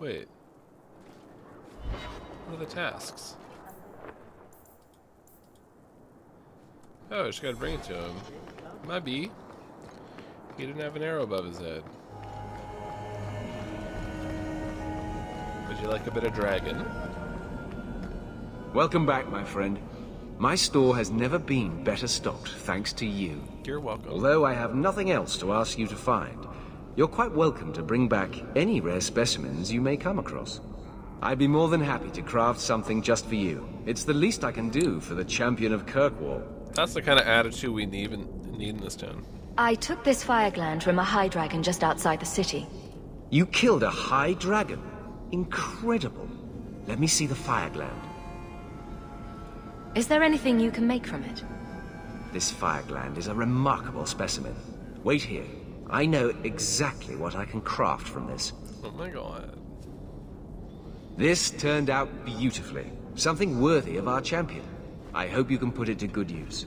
Wait. What are the tasks? Oh, I just gotta bring it to him. Might be. He didn't have an arrow above his head. Would you like a bit of dragon? Welcome back, my friend. My store has never been better stocked, thanks to you. You're welcome. Although I have nothing else to ask you to find, you're quite welcome to bring back any rare specimens you may come across. I'd be more than happy to craft something just for you. It's the least I can do for the champion of Kirkwall. That's the kind of attitude we need in this town. I took this fire gland from a high dragon just outside the city. You killed a high dragon? Incredible. Let me see the fire gland. Is there anything you can make from it? This fire gland is a remarkable specimen. Wait here. I know exactly what I can craft from this. Oh my god. This turned out beautifully. Something worthy of our champion. I hope you can put it to good use.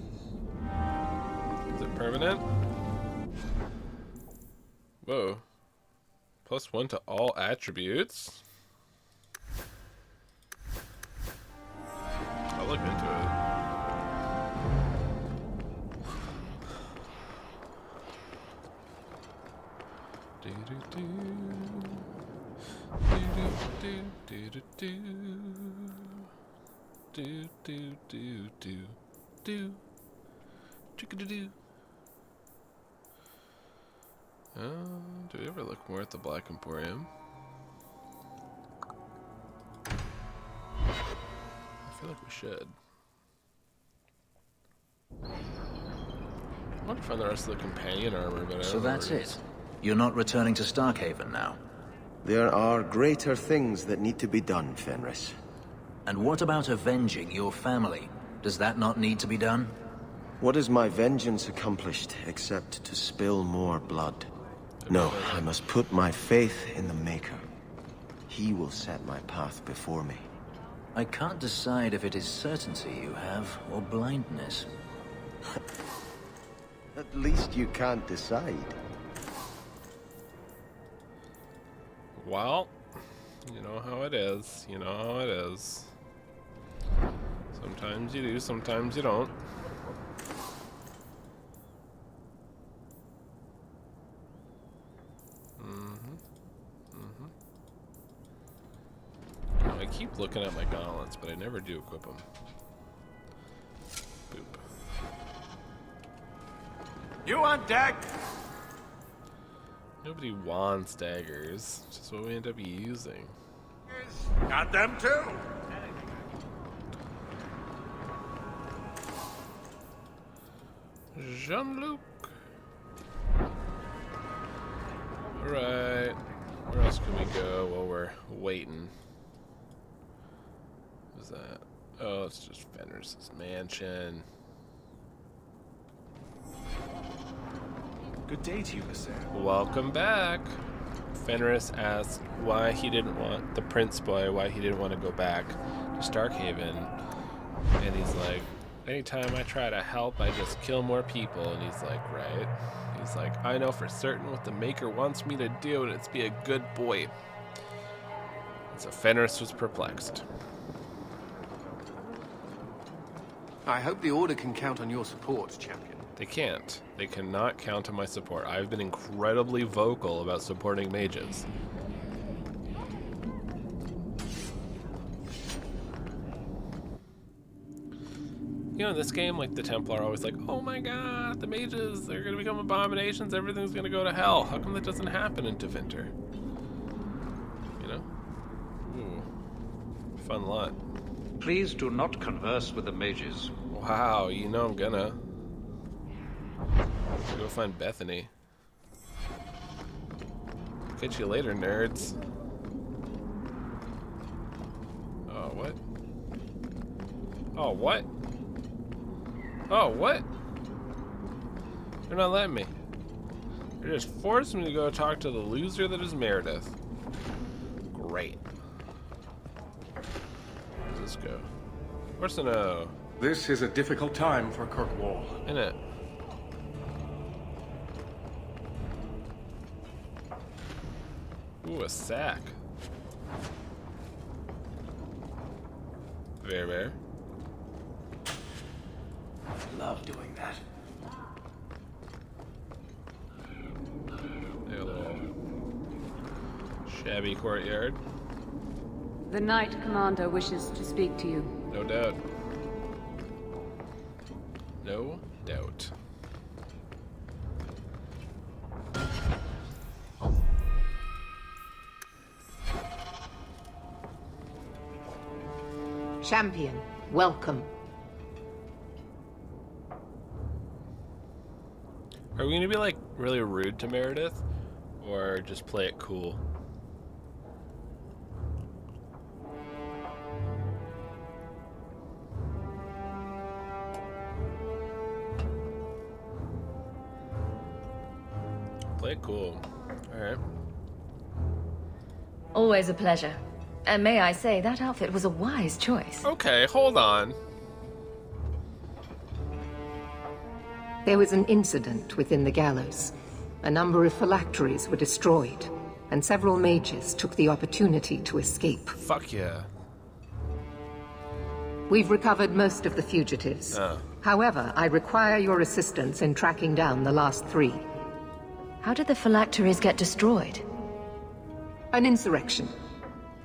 Is it permanent? Whoa. +1 to all attributes? I'll look into it. Chickadoo. Do we ever look more at the Black Emporium? I feel like we should. I want to find the rest of the companion armor, but I So don't know that's where it it. is. You're not returning to Starkhaven now. There are greater things that need to be done, Fenris. And what about avenging your family? Does that not need to be done? What is my vengeance accomplished except to spill more blood? No, I must put my faith in the Maker. He will set my path before me. I can't decide if it is certainty you have or blindness. At least you can't decide. Well, you know how it is. You know how it is. Sometimes you do, sometimes you don't. I keep looking at my gauntlets, but I never do equip them. Boop. You on deck? Nobody wants daggers. It's just what we end up using. Got them too. Jean-Luc. Alright. Where else can we go while we're waiting? What's that? Oh, it's just Fenris's mansion. Good day to you, Mister. Welcome back. Fenris asked why he didn't want the prince boy, why he didn't want to go back to Starkhaven. And he's like, anytime I try to help, I just kill more people. And he's like, right. He's like, I know for certain what the Maker wants me to do, and it's be a good boy. And so Fenris was perplexed. I hope the Order can count on your support, champion. They can't. They cannot count on my support. I've been incredibly vocal about supporting mages. You know, in this game, like, the Templar are always like, oh my god, the mages, they're gonna become abominations, everything's gonna go to hell. How come that doesn't happen in Tevinter? You know? Ooh. Fun lot. Please do not converse with the mages. Wow, you know I'm gonna. Go find Bethany. Catch you later, nerds. Oh, what? Oh, what? Oh, what? They're not letting me. They're just forcing me to go talk to the loser that is Meredith. Great. Where's this go? course I know. This is a difficult time for Kirkwall. Innit? Ooh, a sack. Very. Love doing that. A little shabby courtyard. The Knight Commander wishes to speak to you. No doubt. No doubt. Champion, welcome. Are we gonna be like really rude to Meredith? Or just play it cool? Play it cool. Alright. Always a pleasure. And may I say, that outfit was a wise choice. Okay, hold on. There was an incident within the gallows. A number of phylacteries were destroyed, and several mages took the opportunity to escape. Fuck yeah. We've recovered most of the fugitives. However, I require your assistance in tracking down the last 3. How did the phylacteries get destroyed? An insurrection.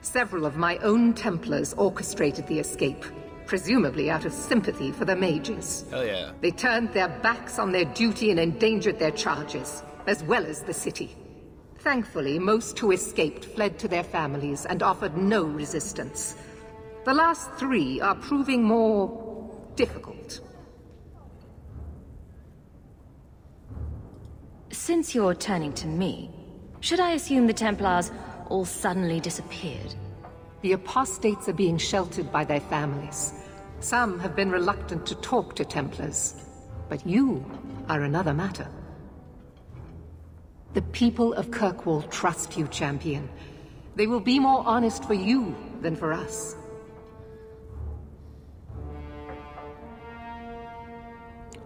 Several of my own Templars orchestrated the escape, presumably out of sympathy for the mages. Hell yeah. They turned their backs on their duty and endangered their charges, as well as the city. Thankfully, most who escaped fled to their families and offered no resistance. The last 3 are proving more difficult. Since you're turning to me, should I assume the Templars all suddenly disappeared? The apostates are being sheltered by their families. Some have been reluctant to talk to Templars, but you are another matter. The people of Kirkwall trust you, Champion. They will be more honest for you than for us.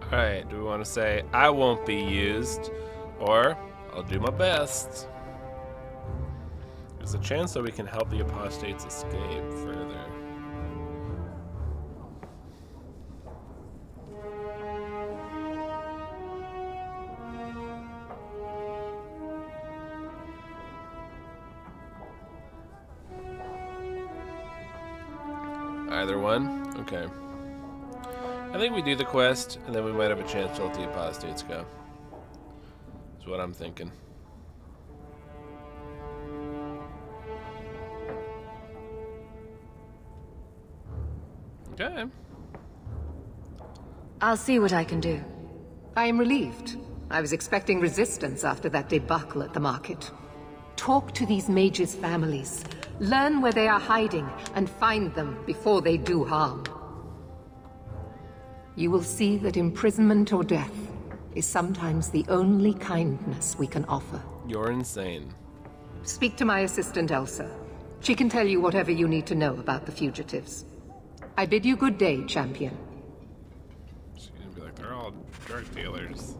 Alright, do we want to say, I won't be used, or I'll do my best? There's a chance that we can help the apostates escape further. Either one? Okay. I think we do the quest, and then we might have a chance to let the apostates go. That's what I'm thinking. Okay. I'll see what I can do. I am relieved. I was expecting resistance after that debacle at the market. Talk to these mages' families. Learn where they are hiding, and find them before they do harm. You will see that imprisonment or death is sometimes the only kindness we can offer. You're insane. Speak to my assistant, Elsa. She can tell you whatever you need to know about the fugitives. I bid you good day, Champion. She's gonna be like, they're all drug dealers.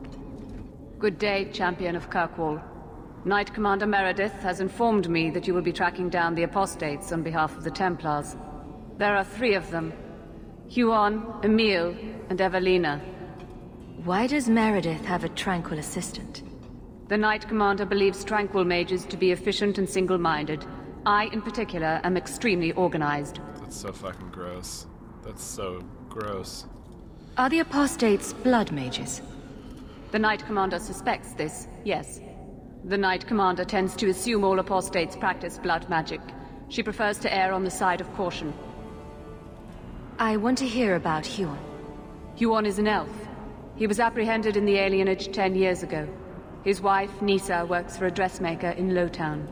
Good day, Champion of Kirkwall. Knight Commander Meredith has informed me that you will be tracking down the apostates on behalf of the Templars. There are 3 of them. Huon, Emile, and Evelina. Why does Meredith have a tranquil assistant? The Knight Commander believes tranquil mages to be efficient and single-minded. I, in particular, am extremely organized. That's so fucking gross. That's so gross. Are the apostates blood mages? The Knight Commander suspects this, yes. The Knight Commander tends to assume all apostates practice blood magic. She prefers to err on the side of caution. I want to hear about Huon. Huon is an elf. He was apprehended in the alienage 10 years ago. His wife, Nisa, works for a dressmaker in Lowtown.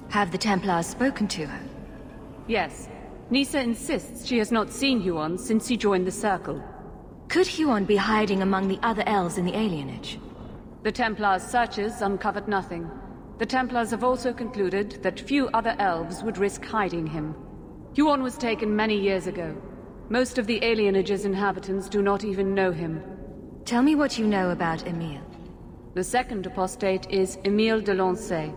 Have the Templars spoken to her? Yes. Nisa insists she has not seen Huon since he joined the Circle. Could Huon be hiding among the other elves in the alienage? The Templars' searches uncovered nothing. The Templars have also concluded that few other elves would risk hiding him. Huon was taken many years ago. Most of the alienage's inhabitants do not even know him. Tell me what you know about Emile. The second apostate is Emile de Lancey,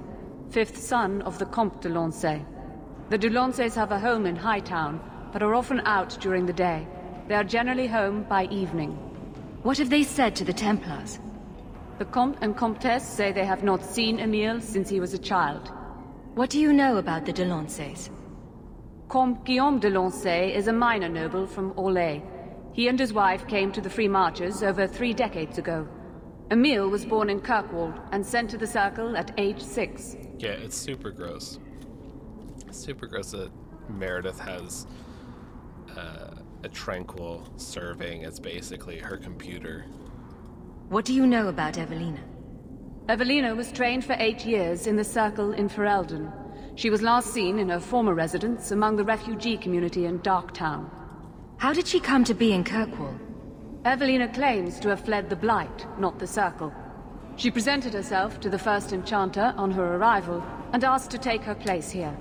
fifth son of the Comte de Lancey. The de Lanceys have a home in Hightown, but are often out during the day. They are generally home by evening. What have they said to the Templars? The Comte and Comtesse say they have not seen Emile since he was a child. What do you know about the de Lanceys? Comte Guillaume de Lancey is a minor noble from Orlais. He and his wife came to the Free Marches over 3 decades ago. Emile was born in Kirkwall and sent to the Circle at age 6. Yeah, it's super gross. It's super gross that Meredith has a Tranquil serving as basically her computer. What do you know about Evelina? Evelina was trained for 8 years in the Circle in Ferelden. She was last seen in her former residence among the refugee community in Darktown. How did she come to be in Kirkwall? Evelina claims to have fled the Blight, not the Circle. She presented herself to the first Enchanter on her arrival and asked to take her place here.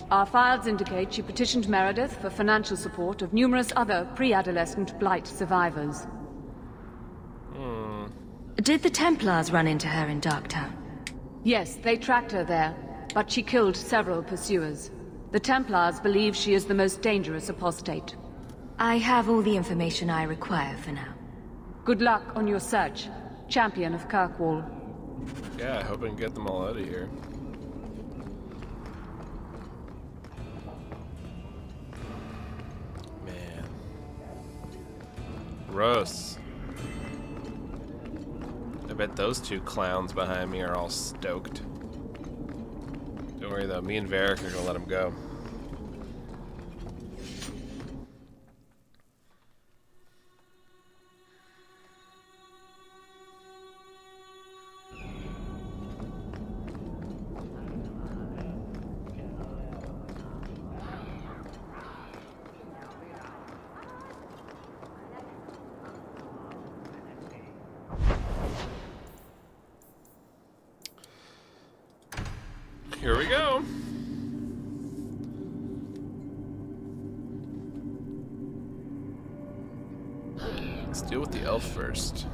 Our files indicate she petitioned Meredith for financial support of numerous other pre-adolescent Blight survivors. Did the Templars run into her in Darktown? Yes, they tracked her there, but she killed several pursuers. The Templars believe she is the most dangerous apostate. I have all the information I require for now. Good luck on your search, Champion of Kirkwall. Yeah, I hope I can get them all out of here. Man. Gross. I bet those 2 clowns behind me are all stoked. Don't worry though, me and Varric are gonna let him go. Here we go. Let's deal with the elf first.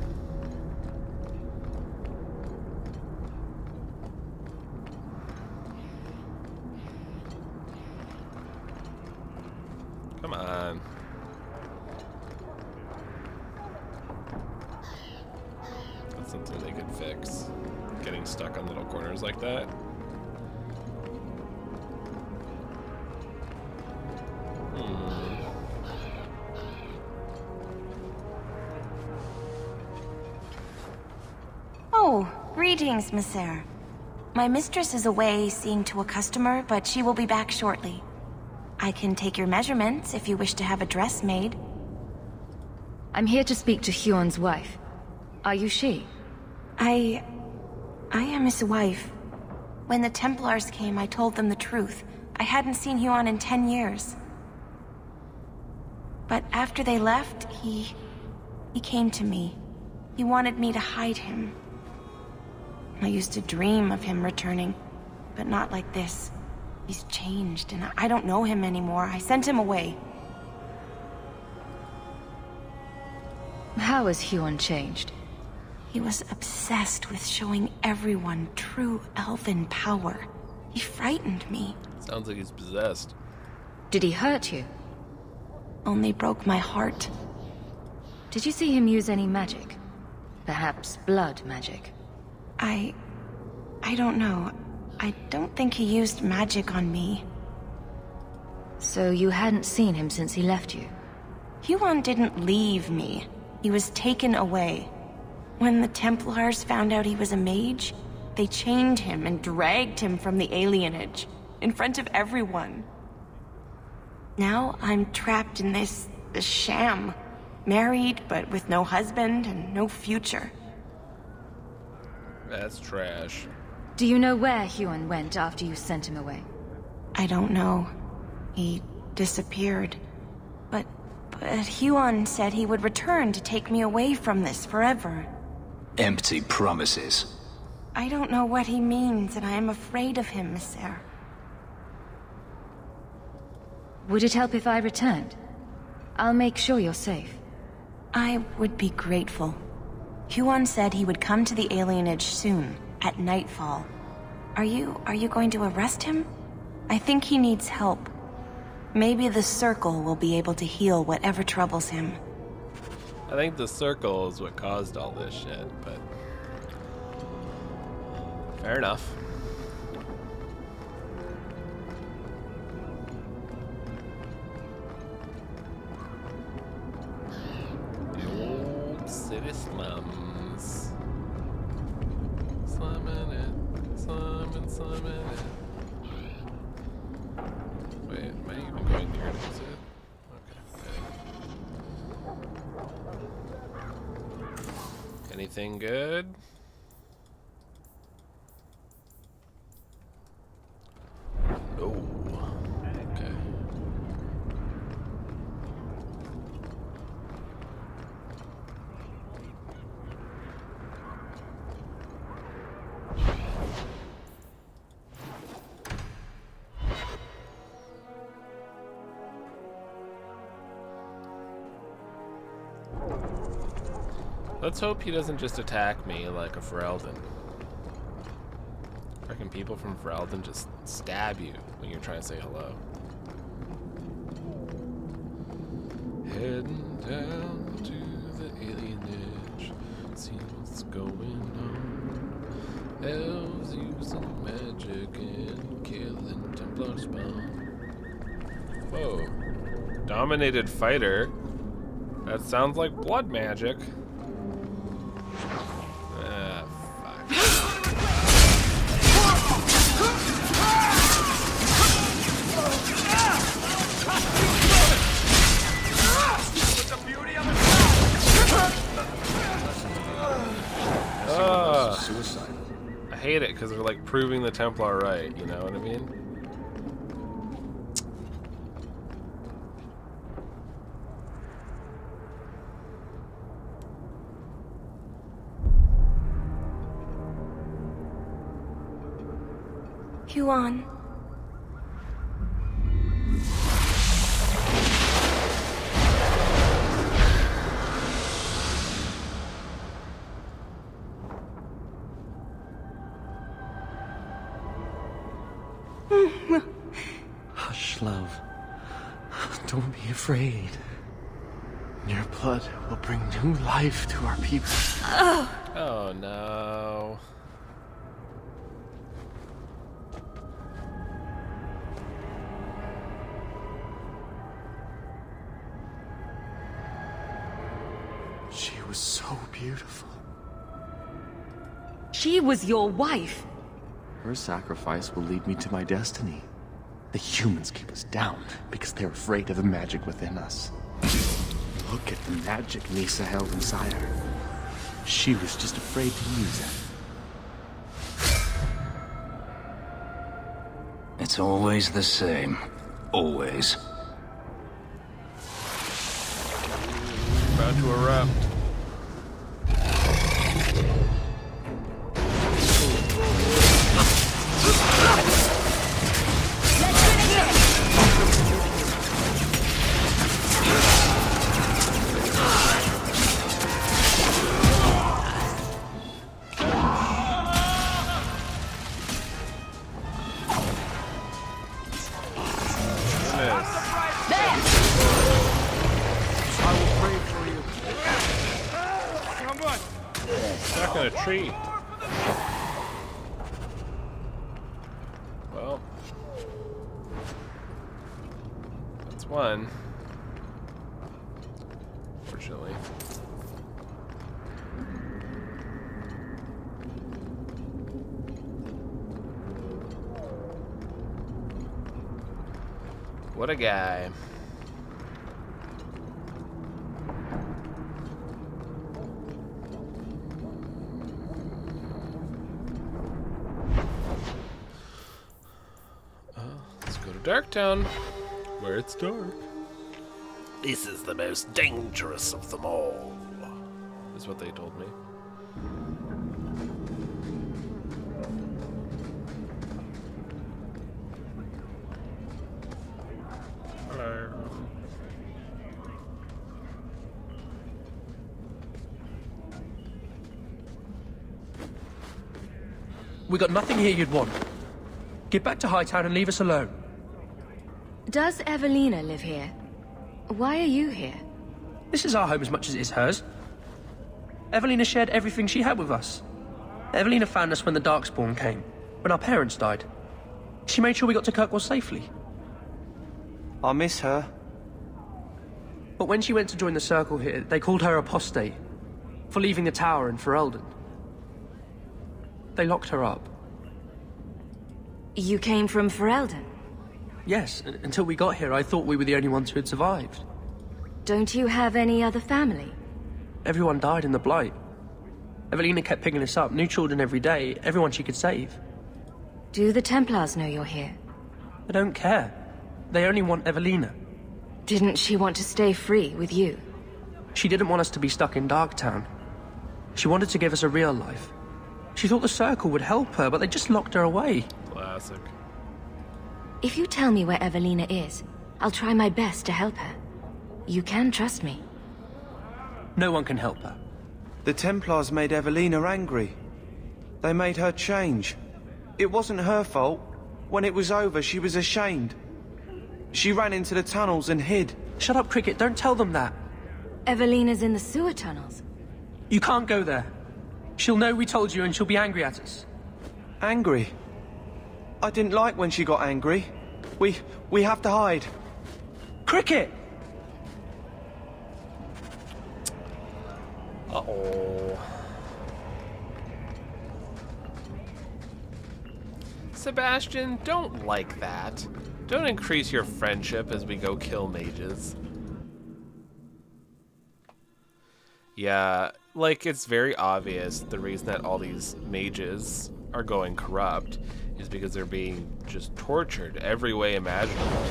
Come on. That's something they could fix. Getting stuck on little corners like that. Oh, greetings, Monsieur. My mistress is away seeing to a customer, but she will be back shortly. I can take your measurements if you wish to have a dress made. I'm here to speak to Huon's wife. Are you she? I am his wife. When the Templars came, I told them the truth. I hadn't seen Huon in 10 years. But after they left, he came to me. He wanted me to hide him. I used to dream of him returning, but not like this. He's changed, and I don't know him anymore. I sent him away. How has Huon changed? He was obsessed with showing everyone true elven power. He frightened me. Sounds like he's possessed. Did he hurt you? Only broke my heart. Did you see him use any magic? Perhaps blood magic? I don't know. I don't think he used magic on me. So you hadn't seen him since he left you? Huon didn't leave me. He was taken away. When the Templars found out he was a mage, they chained him and dragged him from the alienage, in front of everyone. Now I'm trapped in this sham. Married, but with no husband and no future. That's trash. Do you know where Huon went after you sent him away? I don't know. He disappeared. But Huon said he would return to take me away from this forever. Empty promises. I don't know what he means, and I am afraid of him, Monsieur. Would it help if I returned? I'll make sure you're safe. I would be grateful. Huon said he would come to the alienage soon, at nightfall. Are you going to arrest him? I think he needs help. Maybe the Circle will be able to heal whatever troubles him. I think the Circle is what caused all this shit, but fair enough. The old city slums. Slumming it, slumming it. Wait, am I even going near it? Is it? Okay. Anything good? No. Okay. Let's hope he doesn't just attack me like a Ferelden. I reckon people from Ferelden just stab you when you're trying to say hello. Heading down to the alienage, see what's going on. Elves using magic and killing Templar spawn. Whoa. Dominated fighter? That sounds like blood magic. I hate it because they're like proving the Templar right, you know what I mean? Huon. Hush, love. Don't be afraid. Your blood will bring new life to our people. Oh no. She was so beautiful. She was your wife. Her sacrifice will lead me to my destiny. The humans keep us down because they're afraid of the magic within us. Look at the magic Nisa held inside her. She was just afraid to use it. It's always the same. Always. About to erupt. Stuck in a tree. Well, that's one. Fortunately. What a guy. Darktown, where it's dark. This is the most dangerous of them all, is what they told me. Hello. We got nothing here you'd want. Get back to Hightown and leave us alone. Does Evelina live here? Why are you here? This is our home as much as it is hers. Evelina shared everything she had with us. Evelina found us when the Darkspawn came, when our parents died. She made sure we got to Kirkwall safely. I miss her. But when she went to join the Circle here, they called her apostate for leaving the tower in Ferelden. They locked her up. You came from Ferelden? Yes, until we got here, I thought we were the only ones who had survived. Don't you have any other family? Everyone died in the Blight. Evelina kept picking us up, new children every day, everyone she could save. Do the Templars know you're here? They don't care. They only want Evelina. Didn't she want to stay free with you? She didn't want us to be stuck in Darktown. She wanted to give us a real life. She thought the Circle would help her, but they just locked her away. Classic. If you tell me where Evelina is, I'll try my best to help her. You can trust me. No one can help her. The Templars made Evelina angry. They made her change. It wasn't her fault. When it was over, she was ashamed. She ran into the tunnels and hid. Shut up, Cricket. Don't tell them that. Evelina's in the sewer tunnels. You can't go there. She'll know we told you and she'll be angry at us. Angry? I didn't like when she got angry. We have to hide. Cricket! Uh-oh. Sebastian, don't like that. Don't increase your friendship as we go kill mages. Yeah, like, it's very obvious the reason that all these mages are going corrupt is because they're being just tortured every way imaginable.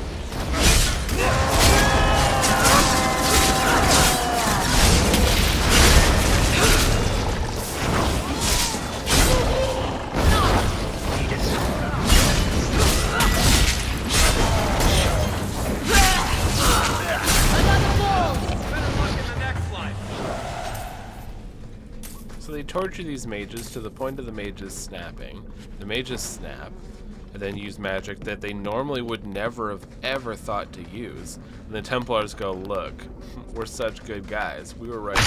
So they torture these mages to the point of the mages snapping. The mages snap, and then use magic that they normally would never have ever thought to use. And the Templars go, look, we're such good guys. We were right.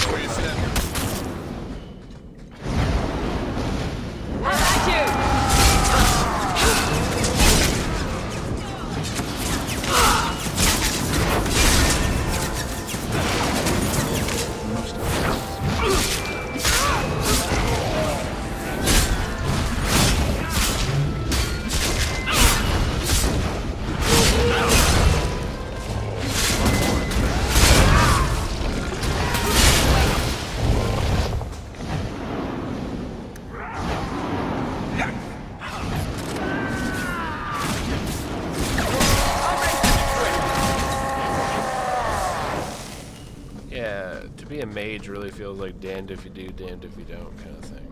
Yeah, to be a mage really feels like damned if you do, damned if you don't kind of thing.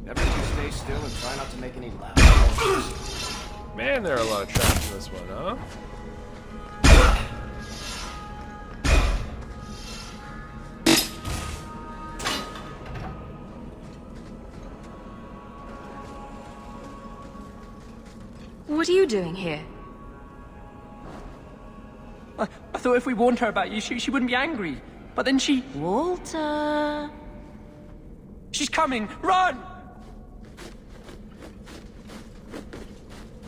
Everyone stay still and try not to make any loud noises. Man, there are a lot of traps in this one, huh? What are you doing here? I thought if we warned her about you, she wouldn't be angry. But then she... Walter... She's coming! Run!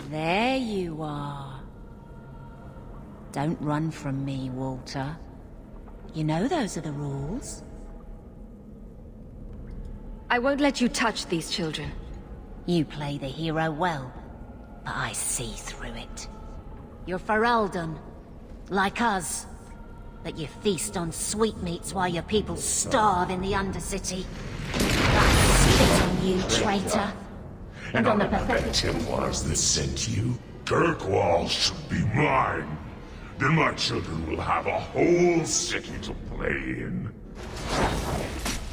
There you are. Don't run from me, Walter. You know those are the rules. I won't let you touch these children. You play the hero well, but I see through it. You're Ferelden, like us. That you feast on sweetmeats while your people starve in the Undercity. I spit on you, traitor. And on the pathetic Templars that sent you. Kirkwall should be mine. Then my children will have a whole city to play in.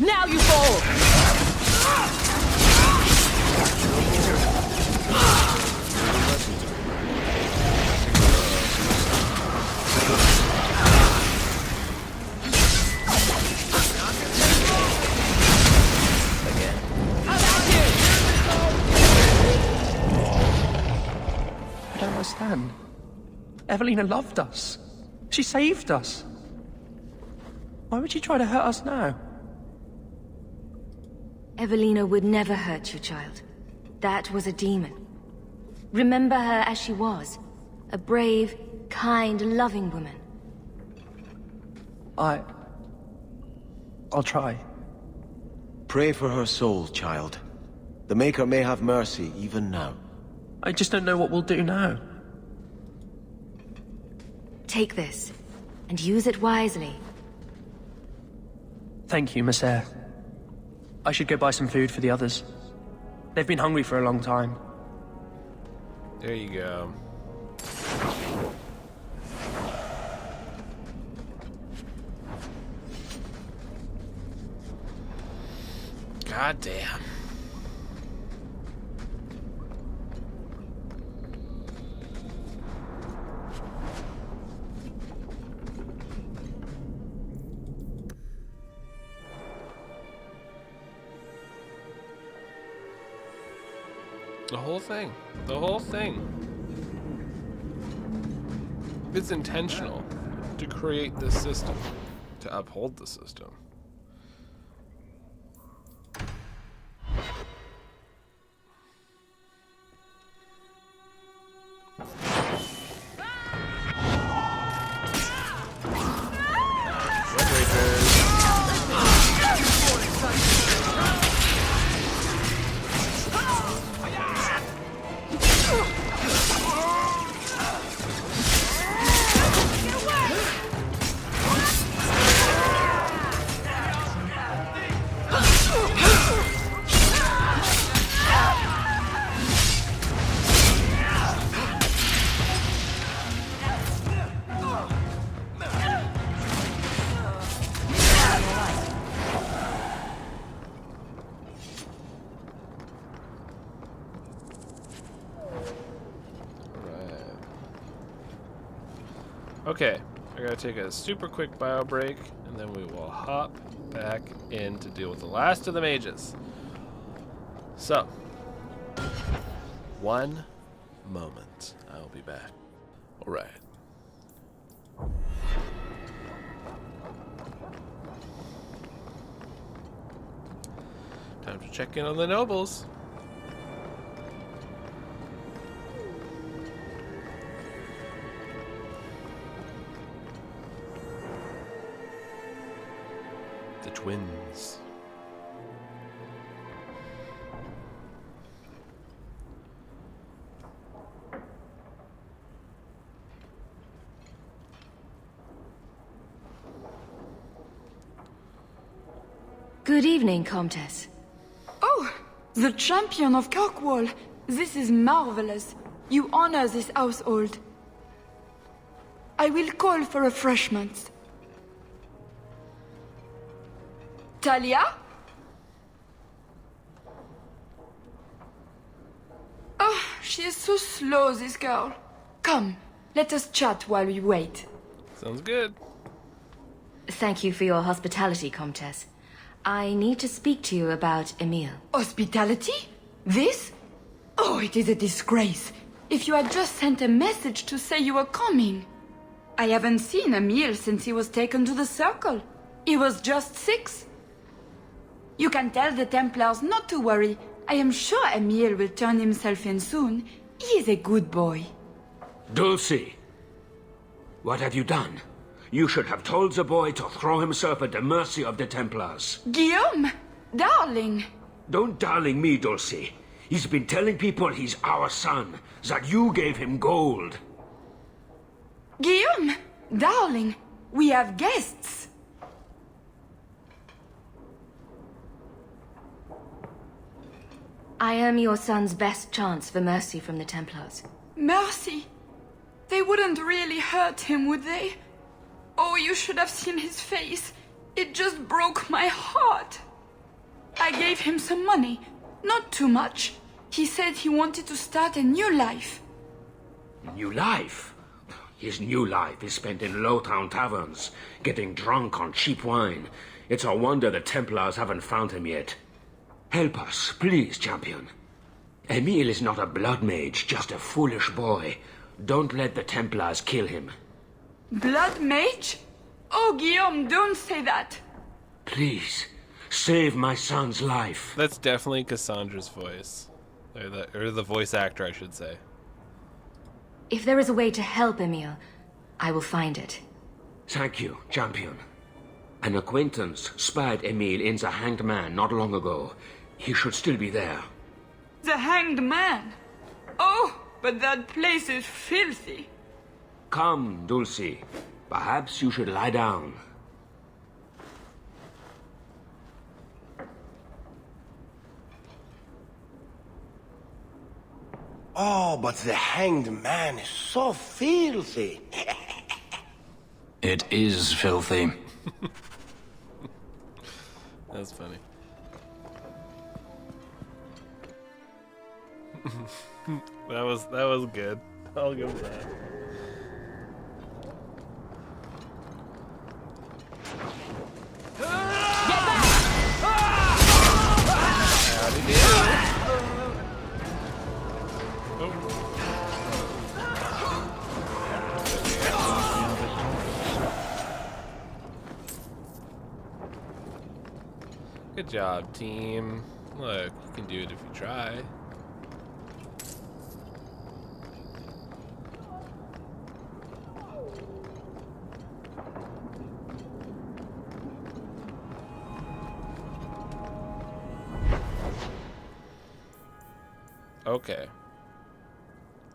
Now you fall! understand. Evelina loved us. She saved us. Why would she try to hurt us now? Evelina would never hurt you, child. That was a demon. Remember her as she was. A brave, kind, loving woman. I'll try. Pray for her soul, child. The Maker may have mercy even now. I just don't know what we'll do now. Take this, and use it wisely. Thank you, Miss Eyre. I should go buy some food for the others. They've been hungry for a long time. There you go. God damn. The whole thing. The whole thing. It's intentional to create this system, to uphold the system. Okay, I gotta take a super quick bio break, and then we will hop back in to deal with the last of the mages. So, one moment. I'll be back. Alright. Time to check in on the nobles. The twins. Good evening, Comtesse. Oh, the champion of Kirkwall. This is marvelous. You honor this household. I will call for refreshments. Talia? Oh, she is so slow, this girl. Come, let us chat while we wait. Sounds good. Thank you for your hospitality, Comtesse. I need to speak to you about Emile. Hospitality? This? Oh, it is a disgrace. If you had just sent a message to say you were coming. I haven't seen Emile since he was taken to the Circle. He was just 6. You can tell the Templars not to worry. I am sure Emile will turn himself in soon. He is a good boy. Dulcie, what have you done? You should have told the boy to throw himself at the mercy of the Templars. Guillaume, darling. Don't darling me, Dulcie. He's been telling people he's our son, that you gave him gold. Guillaume, darling, we have guests. I am your son's best chance for mercy from the Templars. Mercy? They wouldn't really hurt him, would they? Oh, you should have seen his face. It just broke my heart. I gave him some money. Not too much. He said he wanted to start a new life. New life? His new life is spent in low-town taverns, getting drunk on cheap wine. It's a wonder the Templars haven't found him yet. Help us, please, champion. Emile is not a blood mage, just a foolish boy. Don't let the Templars kill him. Blood mage? Oh, Guillaume, don't say that. Please, save my son's life. That's definitely Cassandra's voice. Or the voice actor, I should say. If there is a way to help Emile, I will find it. Thank you, champion. An acquaintance spied Emile in the Hanged Man not long ago. He should still be there. The Hanged Man? Oh, but that place is filthy. Come, Dulcie. Perhaps you should lie down. Oh, but the Hanged Man is so filthy. It is filthy. That's funny. that was good. I'll give that. Good job, team. Look, you can do it if you try. Okay.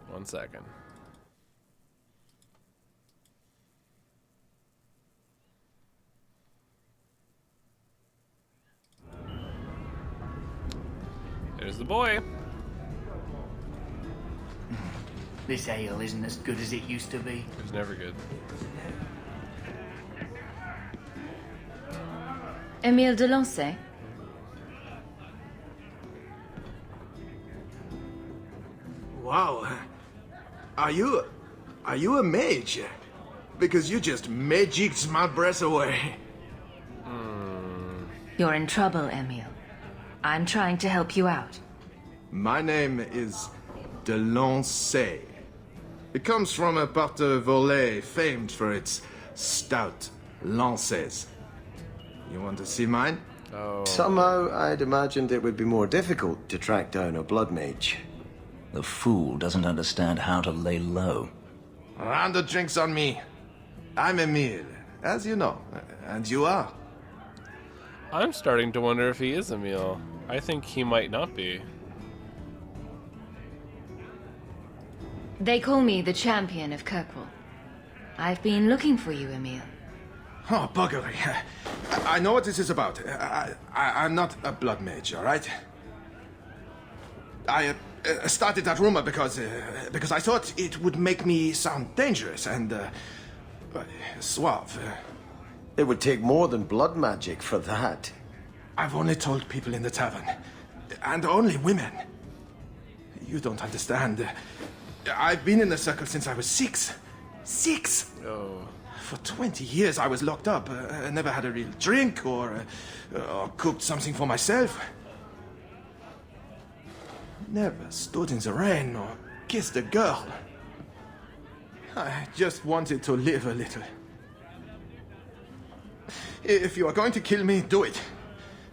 1 second. There's the boy. This ale isn't as good as it used to be. It was never good. Emile de Lancey? Wow. Are you a mage? Because you just magicked my breath away. You're in trouble, Emile. I'm trying to help you out. My name is de Lancey. It comes from a part de Volée famed for its stout lances. You want to see mine? Oh. Somehow, I'd imagined it would be more difficult to track down a blood mage. The fool doesn't understand how to lay low. Round of drinks on me. I'm Emile, as you know. And you are? I'm starting to wonder if he is Emile. I think he might not be. They call me the champion of Kirkwall. I've been looking for you, Emile. Oh, buggery. I know what this is about. I'm not a blood mage, all right? I started that rumor because I thought it would make me sound dangerous and suave. It would take more than blood magic for that. I've only told people in the tavern, and only women. You don't understand. I've been in the circle since I was 6. 6! Oh. For 20 years I was locked up. I never had a real drink or cooked something for myself. Never stood in the rain or kissed a girl. I just wanted to live a little. If you are going to kill me, do it.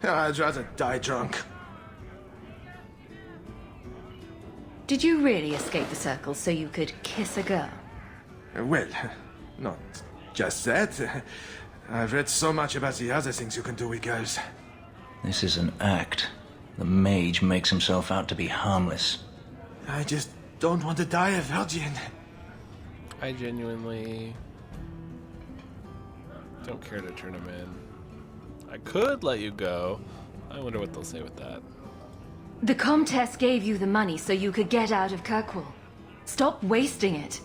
I'd rather die drunk. Did you really escape the circle so you could kiss a girl? Well, not just that. I've read so much about the other things you can do with girls. This is an act. The mage makes himself out to be harmless. I just don't want to die a virgin. I genuinely don't care to turn him in. I could let you go. I wonder what they'll say with that. The Comtesse gave you the money so you could get out of Kirkwall. Stop wasting it.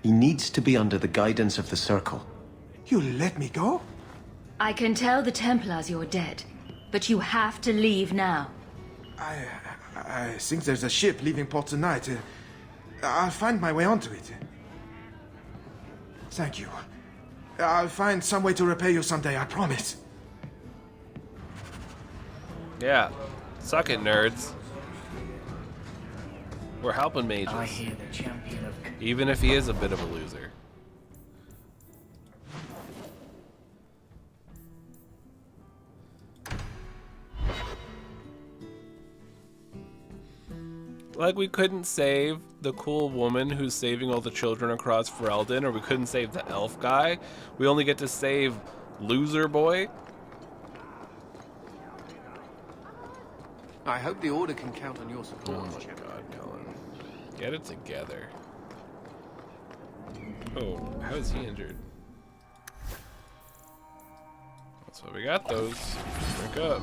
He needs to be under the guidance of the Circle. You let me go? I can tell the Templars you're dead, but you have to leave now. I think there's a ship leaving port tonight. I'll find my way onto it. Thank you. I'll find some way to repay you someday, I promise. Yeah. Suck it, nerds. We're helping mages. I hear the champion of... Even if he is a bit of a loser. Like, we couldn't save the cool woman who's saving all the children across Ferelden, or we couldn't save the elf guy. We only get to save loser boy. I hope the Order can count on your support. Oh my god, Cullen. Get it together. Oh, how is he injured? That's why we got those. Drink up.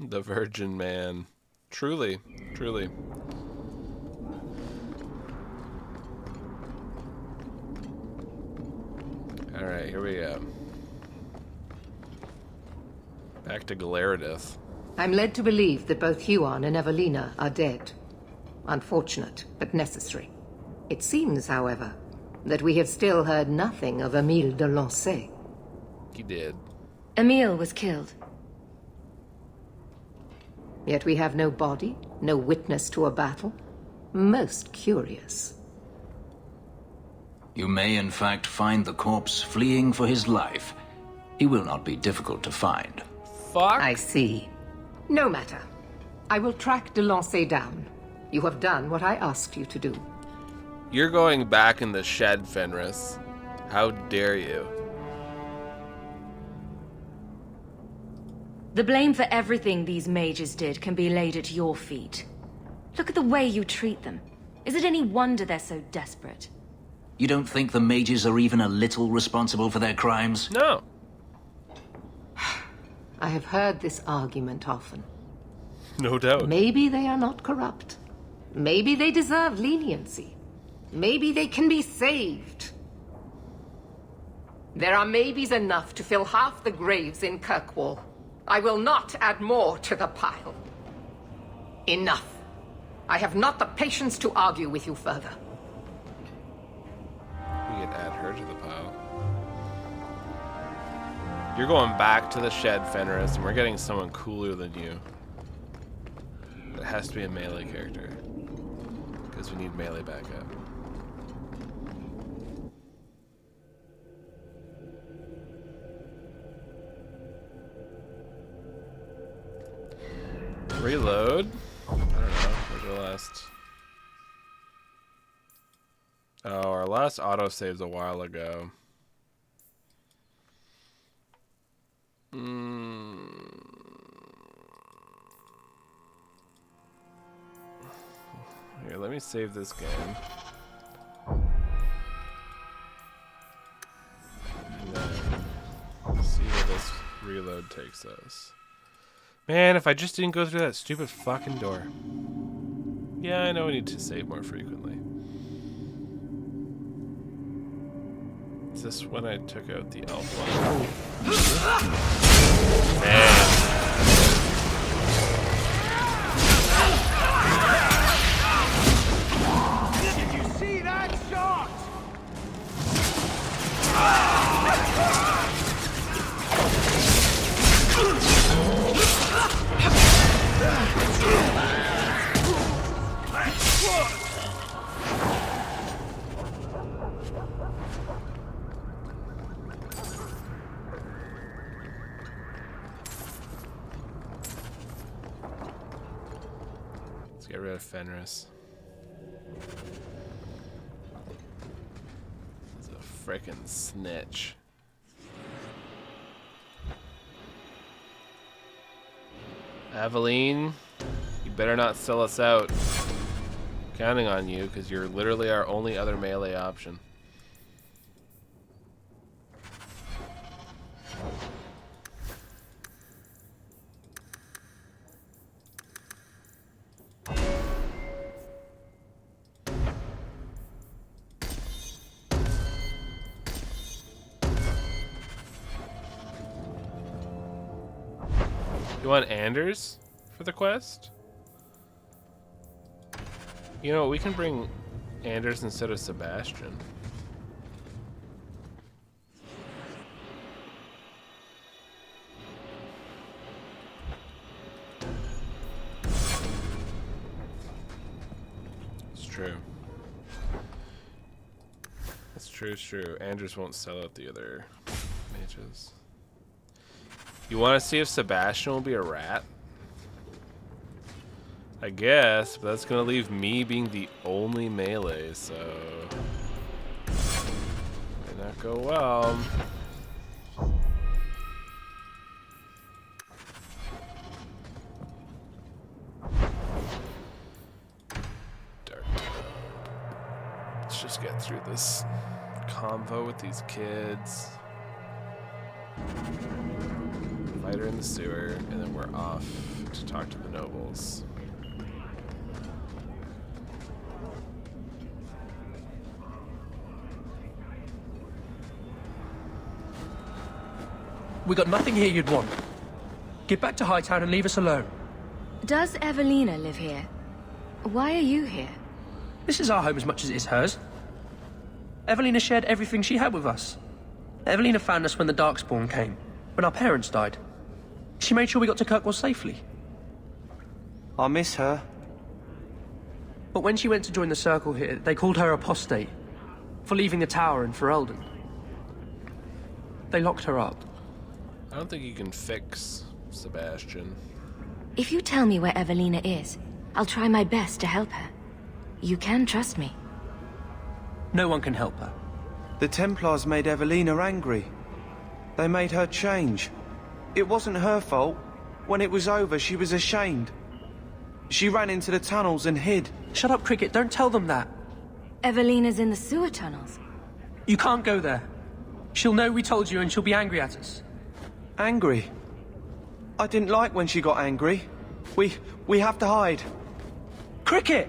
The Virgin Man. Truly, truly. Alright, here we go. Back to Galeridith. I'm led to believe that both Huon and Evelina are dead. Unfortunate, but necessary. It seems, however, that we have still heard nothing of Emile de Lancey. He did. Emile was killed. Yet we have no body, no witness to a battle. Most curious. You may in fact find the corpse fleeing for his life. He will not be difficult to find. Fuck. I see. No matter. I will track de Lancey down. You have done what I asked you to do. You're going back in the shed, Fenris. How dare you? The blame for everything these mages did can be laid at your feet. Look at the way you treat them. Is it any wonder they're so desperate? You don't think the mages are even a little responsible for their crimes? No. I have heard this argument often. No doubt. Maybe they are not corrupt. Maybe they deserve leniency. Maybe they can be saved. There are maybes enough to fill half the graves in Kirkwall. I will not add more to the pile. Enough. I have not the patience to argue with you further. We could add her to the pile. You're going back to the shed, Fenris, and we're getting someone cooler than you. It has to be a melee character. Because we need melee backup. Reload. I don't know. Where's our last? Oh, our last autosave's a while ago. Here, let me save this game. And then see where this reload takes us. Man, if I just didn't go through that stupid fucking door. Yeah, I know we need to save more frequently. Is this when I took out the elf one? Man. Did you see that shot? Let's get rid of Fenris. He's a frickin' snitch. Aveline, you better not sell us out. Counting on you, because you're literally our only other melee option. You want Anders for the quest? You know, we can bring Anders instead of Sebastian. true. That's true, it's true. Andrews won't sell out the other mages. You want to see if Sebastian will be a rat? I guess, but that's going to leave me being the only melee, so... May not go well. Let's just get through this convo with these kids. Fight her in the sewer, and then we're off to talk to the nobles. We got nothing here you'd want. Get back to Hightown and leave us alone. Does Evelina live here? Why are you here? This is our home as much as it is hers. Evelina shared everything she had with us. Evelina found us when the Darkspawn came, when our parents died. She made sure we got to Kirkwall safely. I miss her. But when she went to join the Circle here, they called her apostate for leaving the tower in Ferelden. They locked her up. I don't think you can fix Sebastian. If you tell me where Evelina is, I'll try my best to help her. You can trust me. No one can help her. The Templars made Evelina angry. They made her change. It wasn't her fault. When it was over, she was ashamed. She ran into the tunnels and hid. Shut up, Cricket. Don't tell them that. Evelina's in the sewer tunnels. You can't go there. She'll know we told you and she'll be angry at us. Angry? I didn't like when she got angry. We have to hide. Cricket!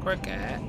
Cricket.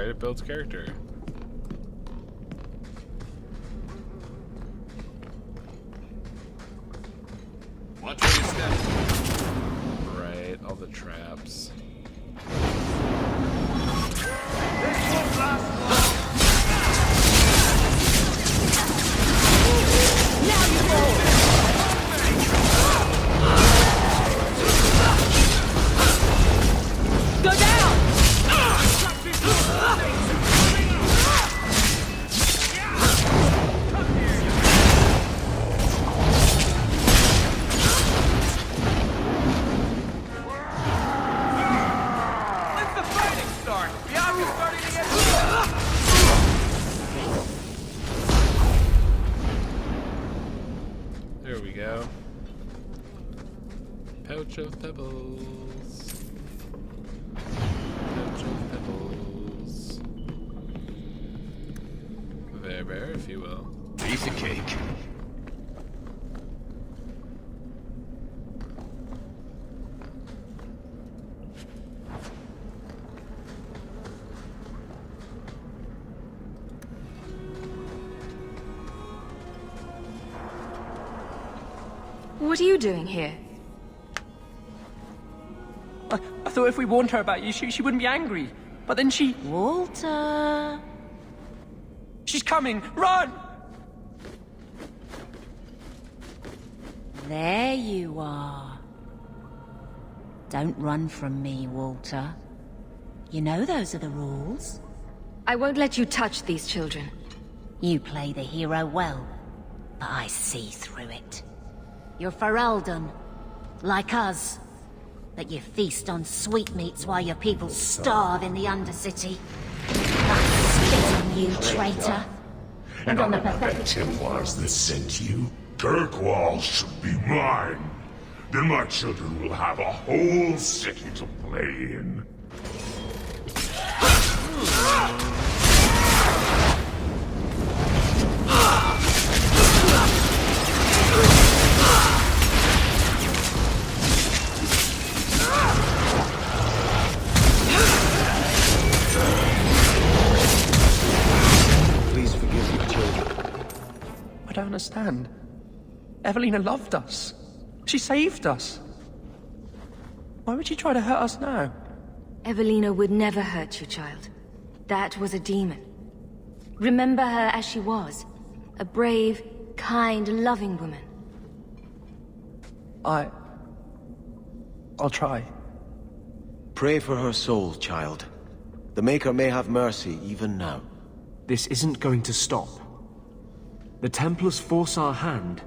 It builds character. Watch where you step. Right, all the traps. This won't last long. Now you go! Go down! There we go. Pouch of pebbles. Pouch of pebbles. There, if you will. Piece of cake. What are you doing here? I thought if we warned her about you, she wouldn't be angry. But then she... Walter! She's coming! Run! There you are. Don't run from me, Walter. You know those are the rules. I won't let you touch these children. You play the hero well, but I see through it. You're Ferelden, like us. That you feast on sweetmeats while your people starve in the Undercity. I spit on you, traitor. And on the pathetic Templars that sent you, Kirkwall should be mine. Then my children will have a whole city to play in. understand. Evelina loved us. She saved us. Why would she try to hurt us now? Evelina would never hurt you, child. That was a demon. Remember her as she was. A brave, kind, loving woman. I'll try. Pray for her soul, child. The Maker may have mercy even now. This isn't going to stop. The Templars force our hand.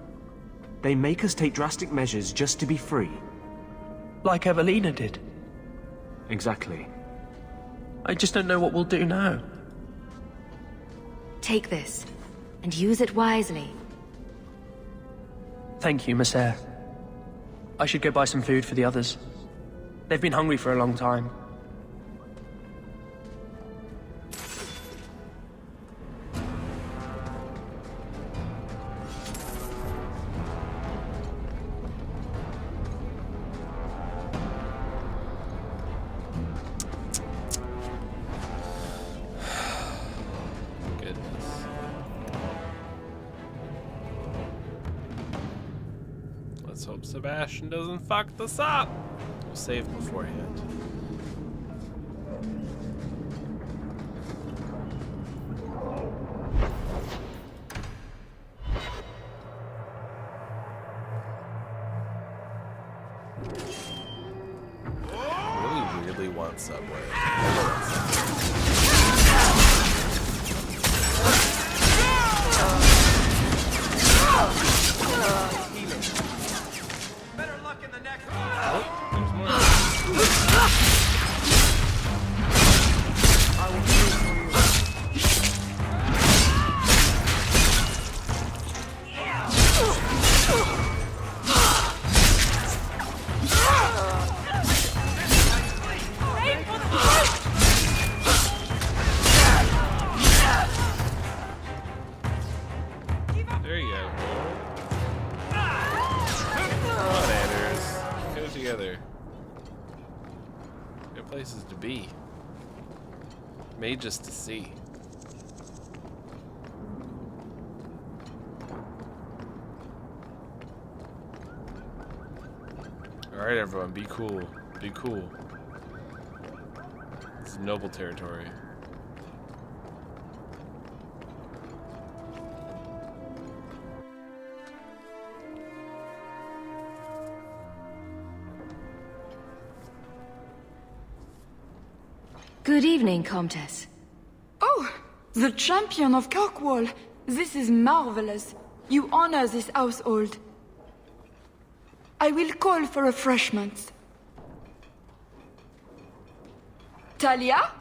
They make us take drastic measures just to be free. Like Evelina did. Exactly. I just don't know what we'll do now. Take this, and use it wisely. Thank you, Miss Eyre. I should go buy some food for the others. They've been hungry for a long time. Let's hope Sebastian doesn't fuck this up. We'll save beforehand. I really want Subway. There you go. Come on, Anders. Go together. Good places to be. Made just to see. Alright, everyone, be cool. Be cool. It's noble territory. Good evening, Comtesse. Oh, the champion of Kirkwall. This is marvelous. You honor this household. I will call for refreshments. Talia?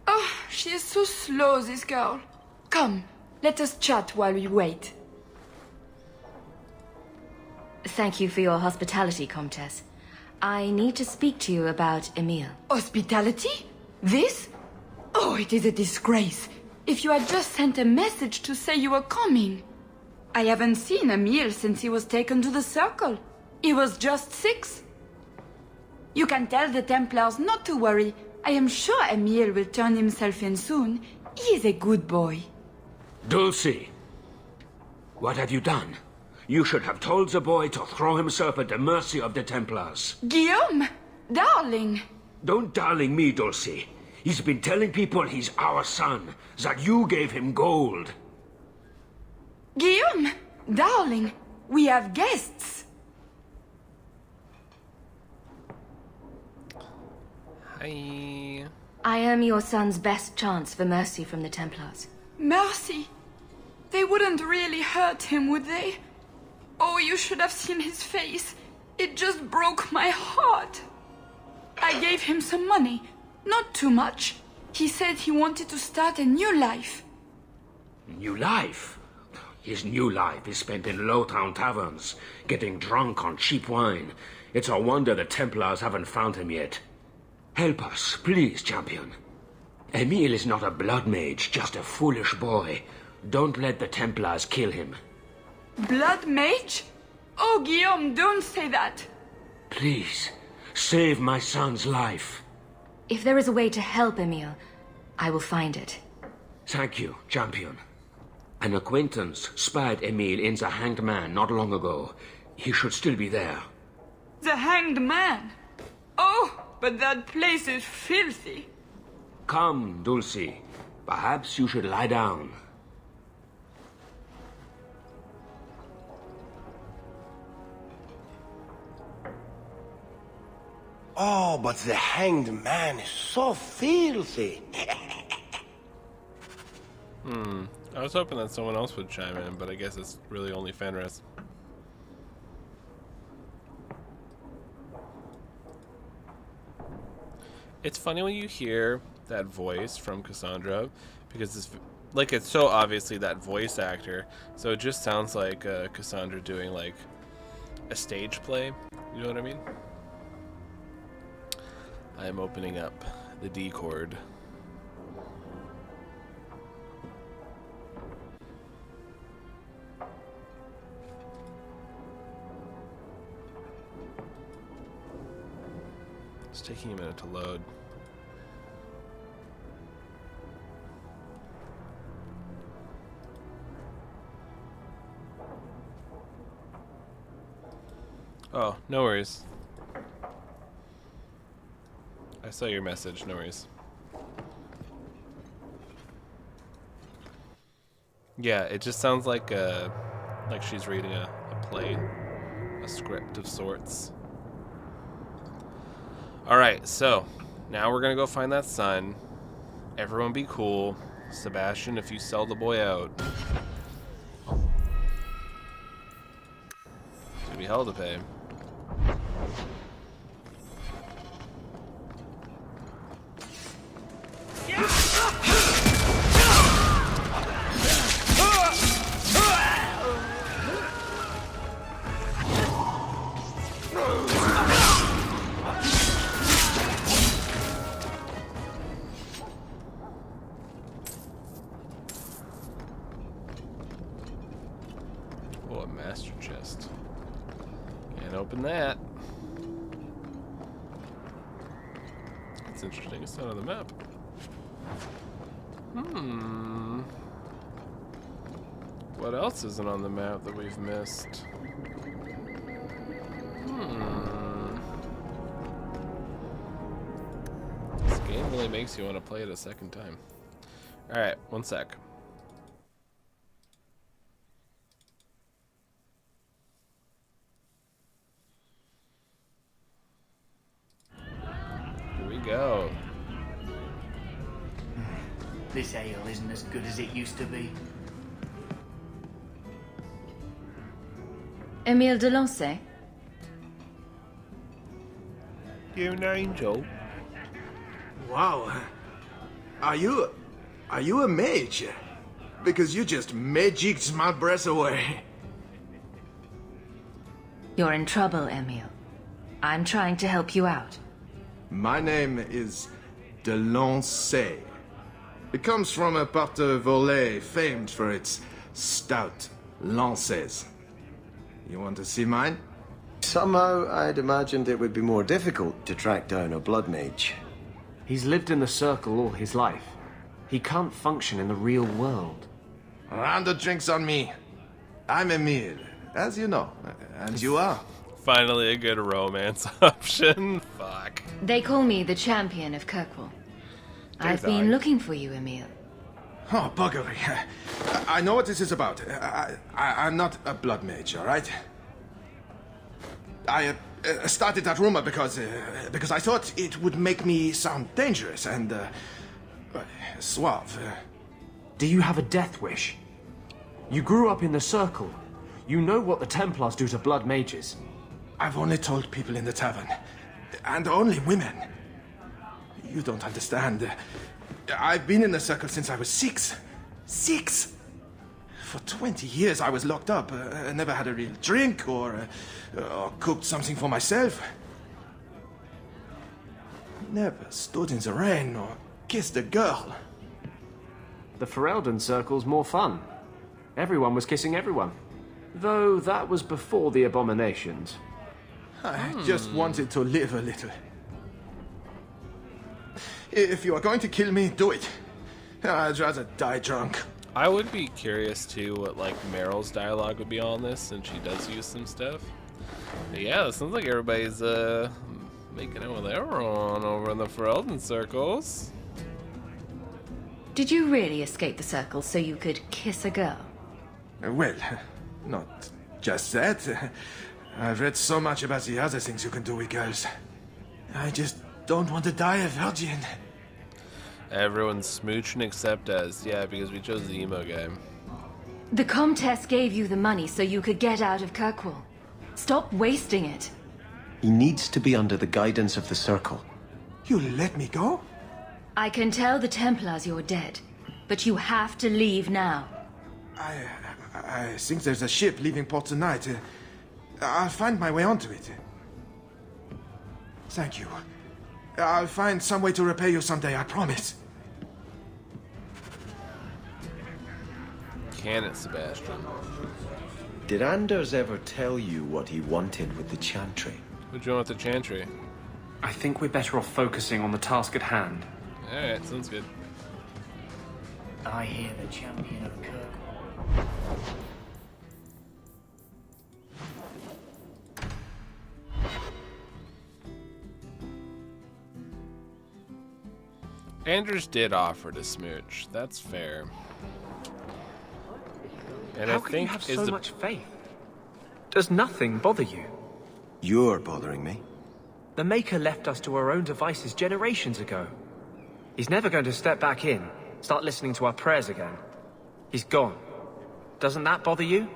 Oh, she is so slow, this girl. Come, let us chat while we wait. Thank you for your hospitality, Comtesse. I need to speak to you about Emile. Hospitality? This? Oh, it is a disgrace. If you had just sent a message to say you were coming. I haven't seen Emile since he was taken to the Circle. He was just 6. You can tell the Templars not to worry. I am sure Emile will turn himself in soon. He is a good boy. Dulcie, what have you done? You should have told the boy to throw himself at the mercy of the Templars. Guillaume! Darling! Don't darling me, Dulcie. He's been telling people he's our son, that you gave him gold. Guillaume! Darling! We have guests! Hi. I am your son's best chance for mercy from the Templars. Mercy? They wouldn't really hurt him, would they? Oh, you should have seen his face. It just broke my heart. I gave him some money. Not too much. He said he wanted to start a new life. New life? His new life is spent in low-town taverns, getting drunk on cheap wine. It's a wonder the Templars haven't found him yet. Help us, please, champion. Emile is not a blood mage, just a foolish boy. Don't let the Templars kill him. Blood mage? Oh, Guillaume, don't say that. Please, save my son's life. If there is a way to help Emile, I will find it. Thank you, champion. An acquaintance spied Emile in the Hanged Man not long ago. He should still be there. The Hanged Man? Oh, but that place is filthy. Come, Dulcie. Perhaps you should lie down. Oh, but the Hanged Man is so filthy. I was hoping that someone else would chime in, but I guess it's really only Fenris. It's funny when you hear that voice from Cassandra, because it's like, it's so obviously that voice actor, so it just sounds like Cassandra doing like a stage play. You know what I mean? I am opening up the D chord. It's taking a minute to load. Oh, no worries. I saw your message, no worries. Yeah, it just sounds like she's reading a play, a script of sorts. Alright, so now we're gonna go find that son. Everyone be cool. Sebastian, if you sell the boy out, it's gonna be hell to pay. Oh, a master chest. Can't open that. It's interesting, it's not on the map. What else isn't on the map that we've missed? This game really makes you want to play it a second time. Alright, one sec. Here we go. This ale isn't as good as it used to be. Emile de Lancey? You're an angel. Wow. Are you a mage? Because you just magicked my breath away. You're in trouble, Emile. I'm trying to help you out. My name is de Lancey. It comes from a part of Volée famed for its stout lances. You want to see mine? Somehow, I'd imagined it would be more difficult to track down a blood mage. He's lived in the circle all his life. He can't function in the real world. Round of drinks on me. I'm Emile, as you know, and you are. Finally a good romance option. Fuck. They call me the champion of Kirkwall. I've been looking for you, Emile. Oh, buggery. I know what this is about. I'm not a blood mage, all right? I started that rumor because I thought it would make me sound dangerous and suave. Do you have a death wish? You grew up in the Circle. You know what the Templars do to blood mages. I've only told people in the tavern, and only women. You don't understand. I've been in the Circle since I was 6. 6! For 20 years I was locked up. Never had a real drink or cooked something for myself. Never stood in the rain or kissed a girl. The Ferelden Circle's more fun. Everyone was kissing everyone. Though that was before the abominations. I just wanted to live a little. If you are going to kill me, do it. I'd rather die drunk. I would be curious too what like Meryl's dialogue would be on this, since she does use some stuff. But yeah, it sounds like everybody's making out with everyone over in the Ferelden circles. Did you really escape the circle so you could kiss a girl? Well, not just that. I've read so much about the other things you can do with girls. I just don't want to die a virgin. Everyone's smooching except us. Yeah, because we chose the emo guy. The Comtesse gave you the money so you could get out of Kirkwall. Stop wasting it. He needs to be under the guidance of the Circle. You let me go? I can tell the Templars you're dead, but you have to leave now. I think there's a ship leaving port tonight. I'll find my way onto it. Thank you. I'll find some way to repay you someday, I promise. Can it, Sebastian? Did Anders ever tell you what he wanted with the Chantry? What'd you want with the Chantry? I think we're better off focusing on the task at hand. Alright, sounds good. I hear the champion of Kirkwall. Anders did offer to smooch. That's fair. And How I can think you have is so the much faith? Does nothing bother you? You're bothering me. The Maker left us to our own devices generations ago. He's never going to step back in, start listening to our prayers again. He's gone. Doesn't that bother you?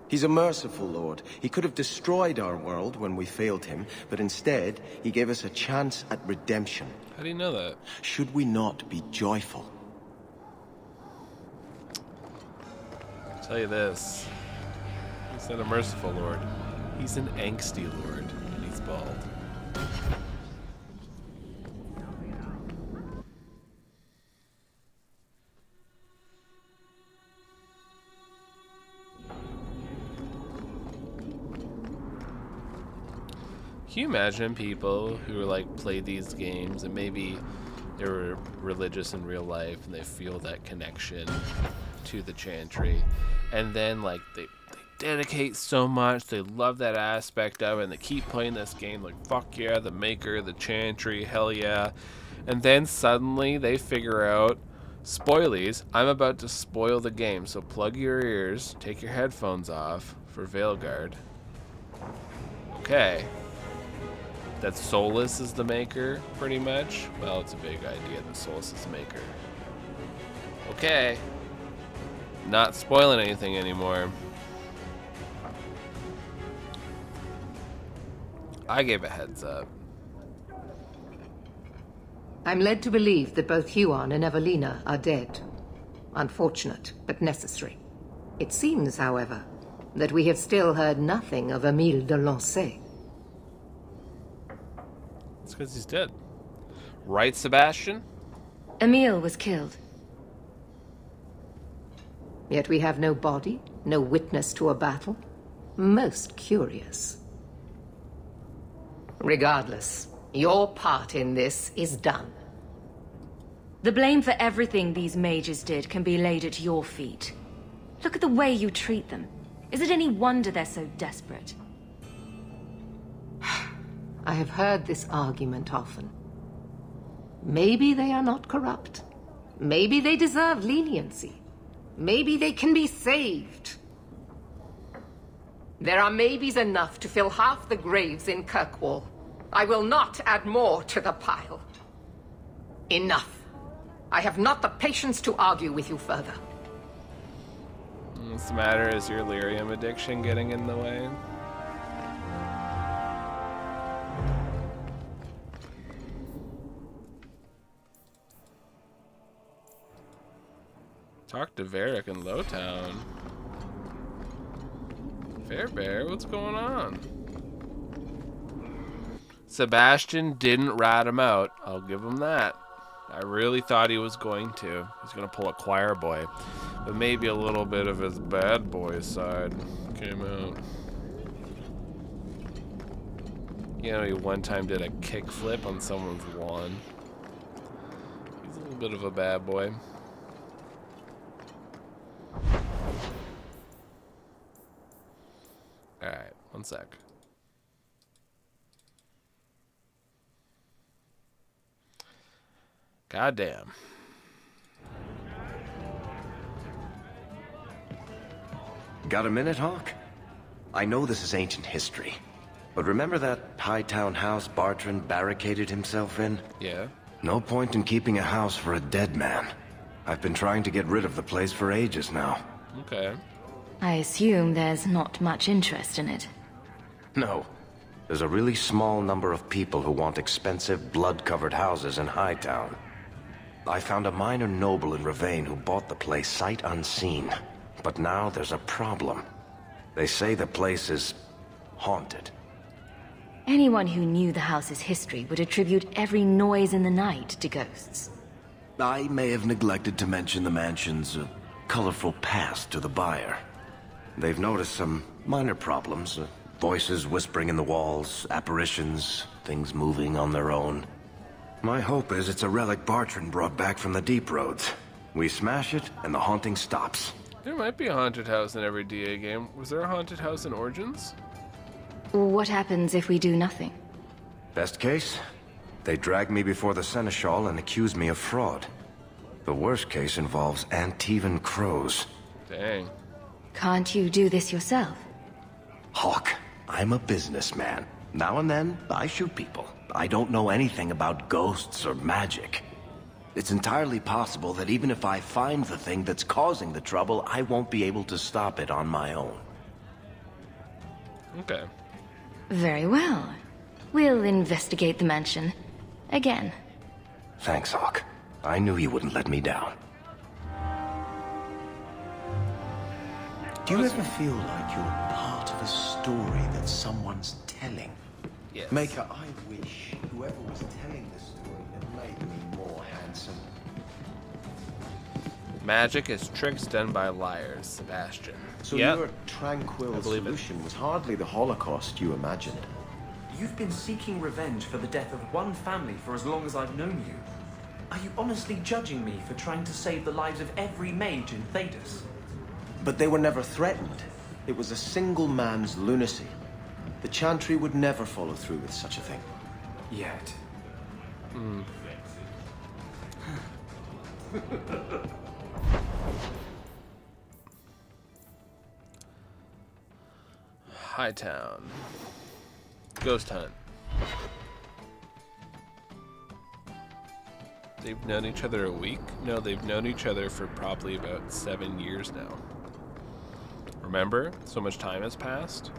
He's a merciful lord. He could have destroyed our world when we failed him, but instead, he gave us a chance at redemption. How do you know that? Should we not be joyful? I'll tell you this. He's not a merciful lord. He's an angsty lord, and he's bald. Can you imagine people who like play these games and maybe they were religious in real life and they feel that connection to the Chantry, and then like they dedicate so much, they love that aspect of it, and they keep playing this game like fuck yeah, the Maker, the Chantry, hell yeah, and then suddenly they figure out, spoilies, I'm about to spoil the game, so plug your ears, take your headphones off for Veilguard. Okay. That Solus is the Maker, pretty much. Well, it's a big idea that Solus is the Maker. Okay. Not spoiling anything anymore. I gave a heads up. I'm led to believe that both Huon and Evelina are dead. Unfortunate, but necessary. It seems, however, that we have still heard nothing of Emile de Lancey. It's because he's dead. Right, Sebastian? Emile was killed. Yet we have no body, no witness to a battle. Most curious. Regardless, your part in this is done. The blame for everything these mages did can be laid at your feet. Look at the way you treat them. Is it any wonder they're so desperate? I have heard this argument often. Maybe they are not corrupt. Maybe they deserve leniency. Maybe they can be saved. There are maybes enough to fill half the graves in Kirkwall. I will not add more to the pile. Enough. I have not the patience to argue with you further. What's the matter? Is your lyrium addiction getting in the way? Talk to Varric in Lowtown. Fairbear, what's going on? Sebastian didn't rat him out. I'll give him that. I really thought he was going to. He's going to pull a choir boy. But maybe a little bit of his bad boy side came out. You know, he one time did a kickflip on someone's lawn. He's a little bit of a bad boy. sec. Goddamn. Got a minute, Hawk? I know this is ancient history, but remember that Hightown house Bartrand barricaded himself in? Yeah. No point in keeping a house for a dead man. I've been trying to get rid of the place for ages now. Okay. I assume there's not much interest in it. No. There's a really small number of people who want expensive, blood-covered houses in Hightown. I found a minor noble in Ravane who bought the place sight unseen. But now there's a problem. They say the place is haunted. Anyone who knew the house's history would attribute every noise in the night to ghosts. I may have neglected to mention the mansion's colorful past to the buyer. They've noticed some minor problems. Voices whispering in the walls, apparitions, things moving on their own. My hope is it's a relic Bartrand brought back from the Deep Roads. We smash it, and the haunting stops. There might be a haunted house in every DA game. Was there a haunted house in Origins? What happens if we do nothing? Best case, they drag me before the Seneschal and accuse me of fraud. The worst case involves Antivan crows. Dang. Can't you do this yourself? Hawk, I'm a businessman. Now and then, I shoot people. I don't know anything about ghosts or magic. It's entirely possible that even if I find the thing that's causing the trouble, I won't be able to stop it on my own. Okay. Very well. We'll investigate the mansion. Again. Thanks, Hawk. I knew you wouldn't let me down. Do you ever feel like you're part of a story that someone's telling? Yes. Maker, I wish whoever was telling the story had made me more handsome. Magic is tricks done by liars, Sebastian. So Yep. your tranquil solution was hardly the Holocaust you imagined. You've been seeking revenge for the death of one family for as long as I've known you. Are you honestly judging me for trying to save the lives of every mage in Thedas? But they were never threatened. It was a single man's lunacy. The Chantry would never follow through with such a thing. Yet. Hightown. Ghost hunt. They've known each other a week? No, they've known each other for probably about 7 years now. Remember? So much time has passed.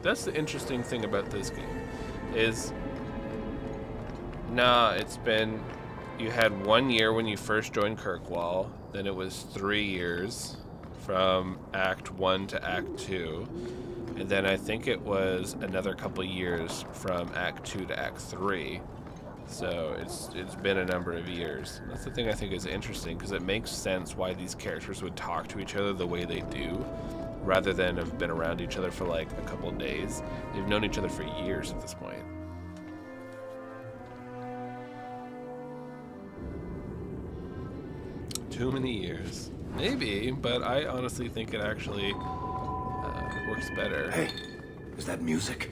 That's the interesting thing about this game, is it's been, you had 1 year when you first joined Kirkwall, then it was 3 years from Act 1 to Act 2, and then I think it was another couple years from Act 2 to Act 3. So it's been a number of years. And that's the thing I think is interesting, because it makes sense why these characters would talk to each other the way they do, rather than have been around each other for like a couple of days. They've known each other for years at this point. Too many years. Maybe, but I honestly think it actually works better. Hey, is that music?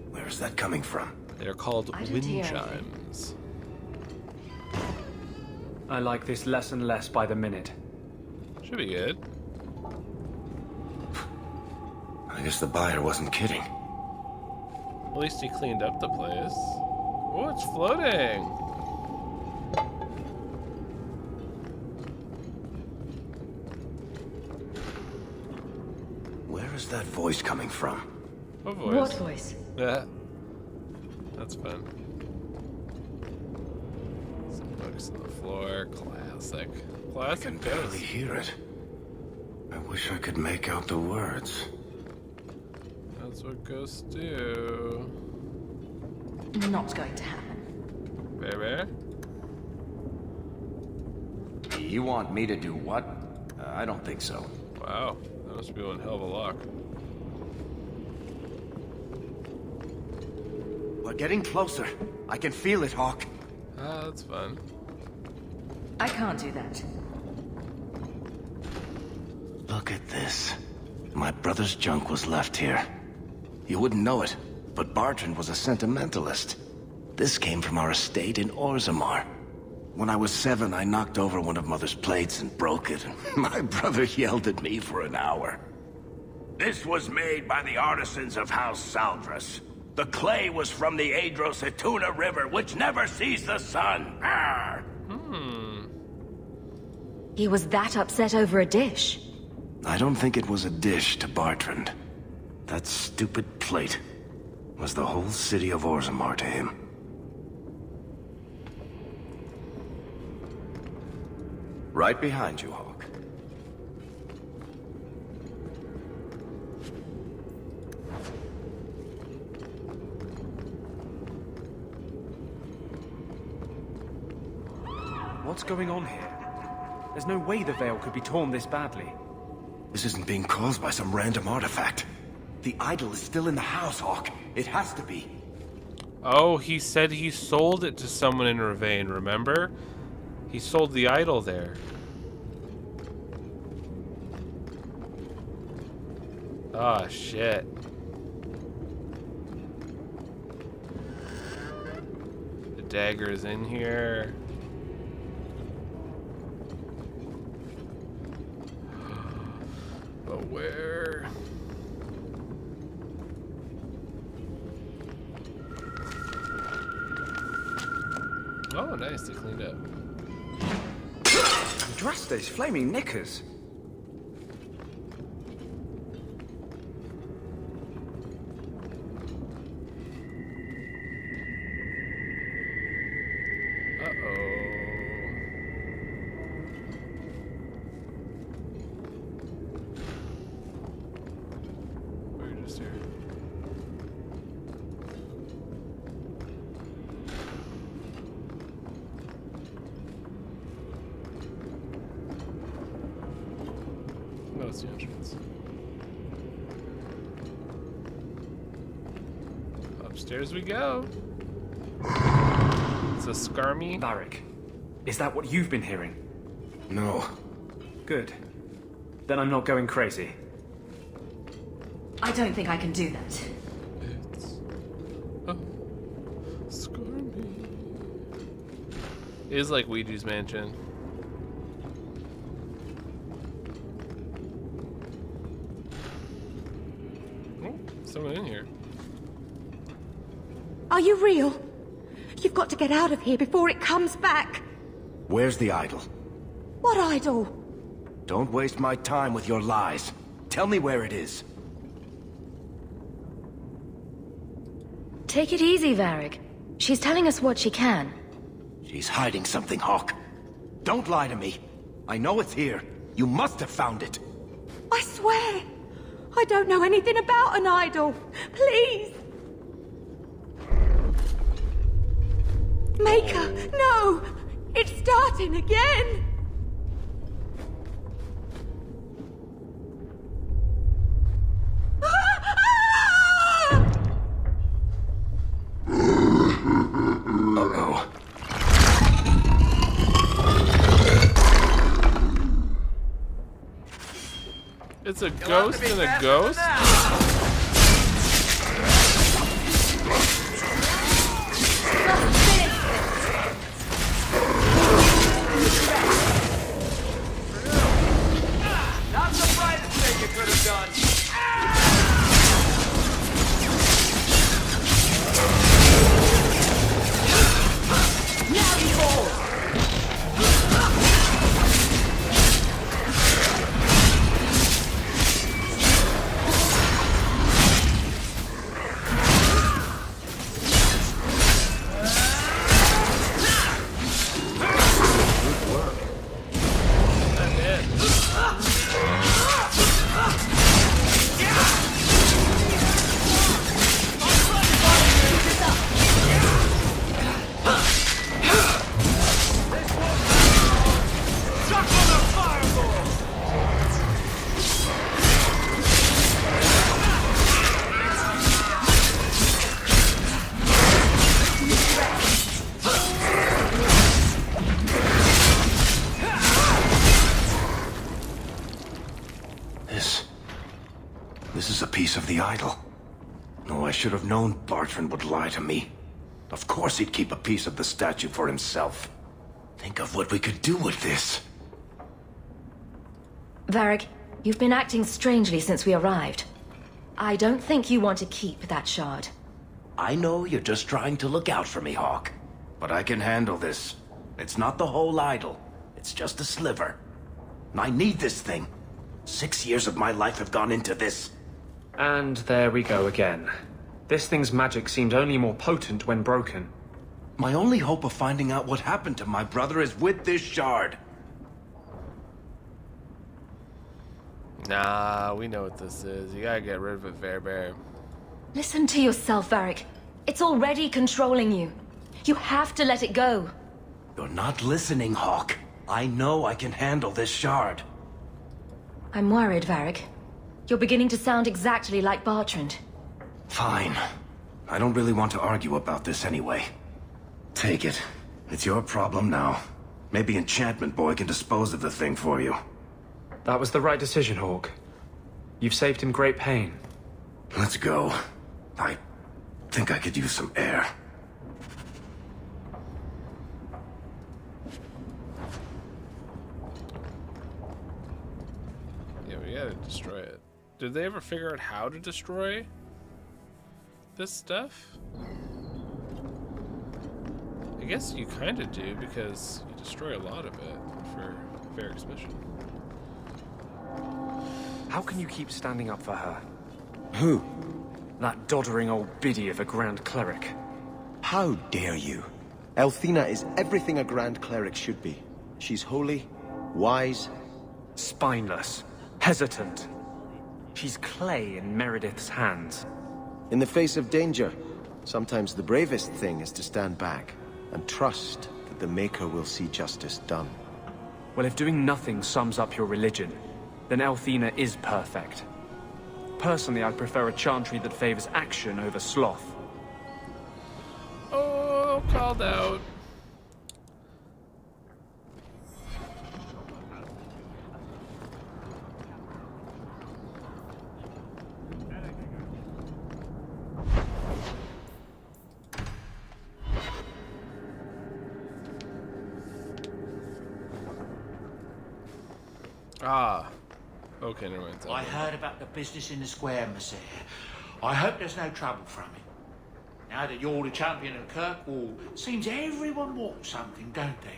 Where is that coming from? They're called I don't wind hear chimes. I like this less and less by the minute. Should be good. I guess the buyer wasn't kidding. At least he cleaned up the place. Oh, it's floating! Where is that voice coming from? What voice? What voice? Yeah. That's fun. Some books on the floor. Classic. I can barely hear it. I wish I could make out the words. That's what ghosts do. Not going to happen. Baby? You want me to do what? I don't think so. Wow. That must be one hell of a luck. They're getting closer. I can feel it, Hawk. Ah, that's fun. I can't do that. Look at this. My brother's junk was left here. You wouldn't know it, but Bartrand was a sentimentalist. This came from our estate in Orzammar. When I was 7, I knocked over one of Mother's plates and broke it. My brother yelled at me for an hour. This was made by the artisans of House Saldras. The clay was from the Adro-Setuna River, which never sees the sun. Arr! He was that upset over a dish. I don't think it was a dish to Bartrand. That stupid plate was the whole city of Orzammar to him. Right behind you, Hawk. What's going on here? There's no way the veil could be torn this badly. This isn't being caused by some random artifact. The idol is still in the house, Hawk. It has to be. Oh, he said he sold it to someone in Ravane, remember? He sold the idol there. Ah, shit. The dagger is in here. But where? Oh, nice. They cleaned up. Andraste's flaming knickers. The entrance. Upstairs we go. It's a Skarmy. Varric, is that what you've been hearing? No. Good. Then I'm not going crazy. I don't think I can do that. It's a Skarmy. It is like Ouija's mansion. Someone in here. Are you real? You've got to get out of here before it comes back. Where's the idol? What idol? Don't waste my time with your lies. Tell me where it is. Take it easy, Varric. She's telling us what she can. She's hiding something, Hawk. Don't lie to me. I know it's here. You must have found it. I swear. I don't know anything about an idol. Please. Maker, no! It's starting again! Uh-oh. It's a ghost and a ghost? Not the brightest thing you could have done. Now behold! piece of the idol. No, I should have known Bartrand would lie to me. Of course he'd keep a piece of the statue for himself. Think of what we could do with this. Varric, you've been acting strangely since we arrived. I don't think you want to keep that shard. I know you're just trying to look out for me, Hawk. But I can handle this. It's not the whole idol. It's just a sliver. I need this thing. 6 years of my life have gone into this. And there we go again. This thing's magic seemed only more potent when broken. My only hope of finding out what happened to my brother is with this shard. Nah, we know what this is. You gotta get rid of it, Bear. Listen to yourself, Varric. It's already controlling you. You have to let it go. You're not listening, Hawk. I know I can handle this shard. I'm worried, Varric. You're beginning to sound exactly like Bartrand. Fine. I don't really want to argue about this anyway. Take it. It's your problem now. Maybe Enchantment Boy can dispose of the thing for you. That was the right decision, Hawk. You've saved him great pain. Let's go. I think I could use some air. Yeah, we gotta destroy it. Did they ever figure out how to destroy this stuff? I guess you kind of do, because you destroy a lot of it for Varric's mission. How can you keep standing up for her? Who? That doddering old biddy of a Grand Cleric. How dare you? Elthina is everything a Grand Cleric should be. She's holy, wise... Spineless. Hesitant. She's clay in Meredith's hands. In the face of danger, sometimes the bravest thing is to stand back and trust that the Maker will see justice done. Well, if doing nothing sums up your religion, then Elthina is perfect. Personally, I prefer a chantry that favors action over sloth. Oh, called out. Ah. Okay, never mind. I heard about the business in the square, monsieur. I hope there's no trouble from it. Now that you're the champion of Kirkwall, seems everyone wants something, don't they?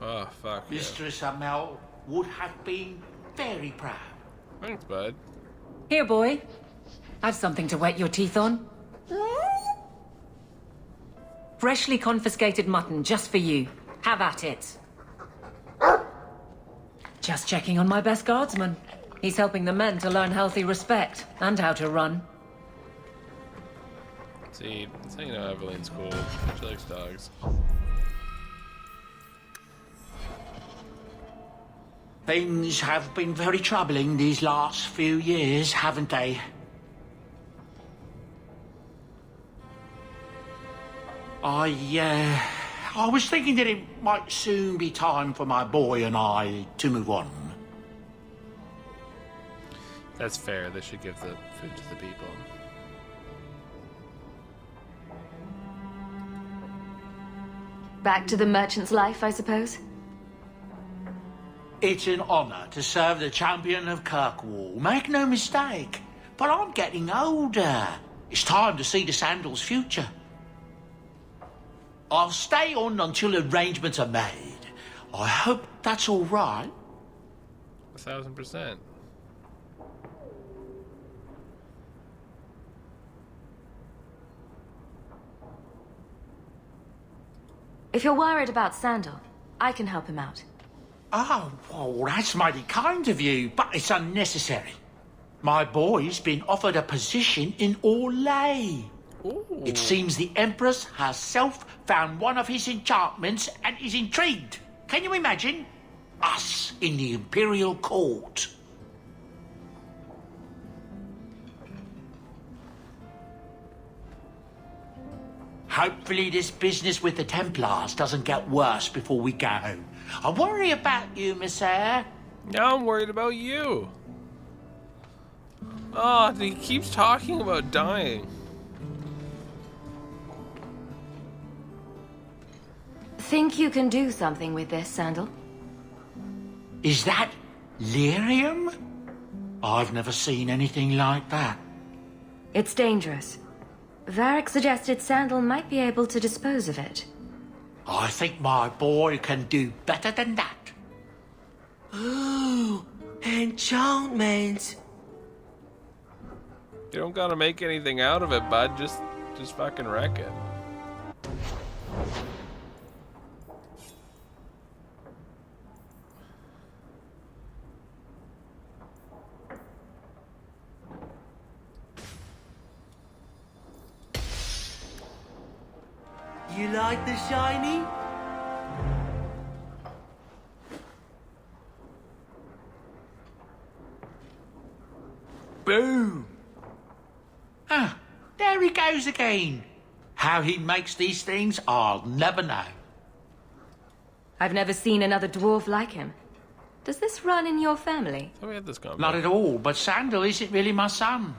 Oh, fuck yeah. Mistress Amel would have been very proud. Thanks, bud. Here, boy. Have something to wet your teeth on. Freshly confiscated mutton, just for you. Have at it. Just checking on my best guardsman. He's helping the men to learn healthy respect and how to run. See, that's how you know Evelyn's cool. She likes dogs. Things have been very troubling these last few years, haven't they? I was thinking that it might soon be time for my boy and I to move on. That's fair. They should give the food to the people. Back to the merchant's life, I suppose? It's an honor to serve the champion of Kirkwall, make no mistake. But I'm getting older. It's time to see the Sandal's future. I'll stay on until arrangements are made. I hope that's all right. 1000%. If you're worried about Sandal, I can help him out. Oh, well, that's mighty kind of you, but it's unnecessary. My boy's been offered a position in Orlais. It seems the Empress herself found one of his enchantments and is intrigued. Can you imagine? Us in the Imperial Court. Hopefully this business with the Templars doesn't get worse before we go. I worry about you, monsieur. Now I'm worried about you. Oh, he keeps talking about dying. Think you can do something with this, Sandal? Is that lyrium? I've never seen anything like that. It's dangerous. Varric suggested Sandal might be able to dispose of it. I think my boy can do better than that. Ooh, enchantment. You don't gotta make anything out of it, bud. Just fucking wreck it. You like the shiny? Boom! Ah, there he goes again. How he makes these things, I'll never know. I've never seen another dwarf like him. Does this run in your family? Oh, we had this convo. Not at all, but Sandal isn't really my son.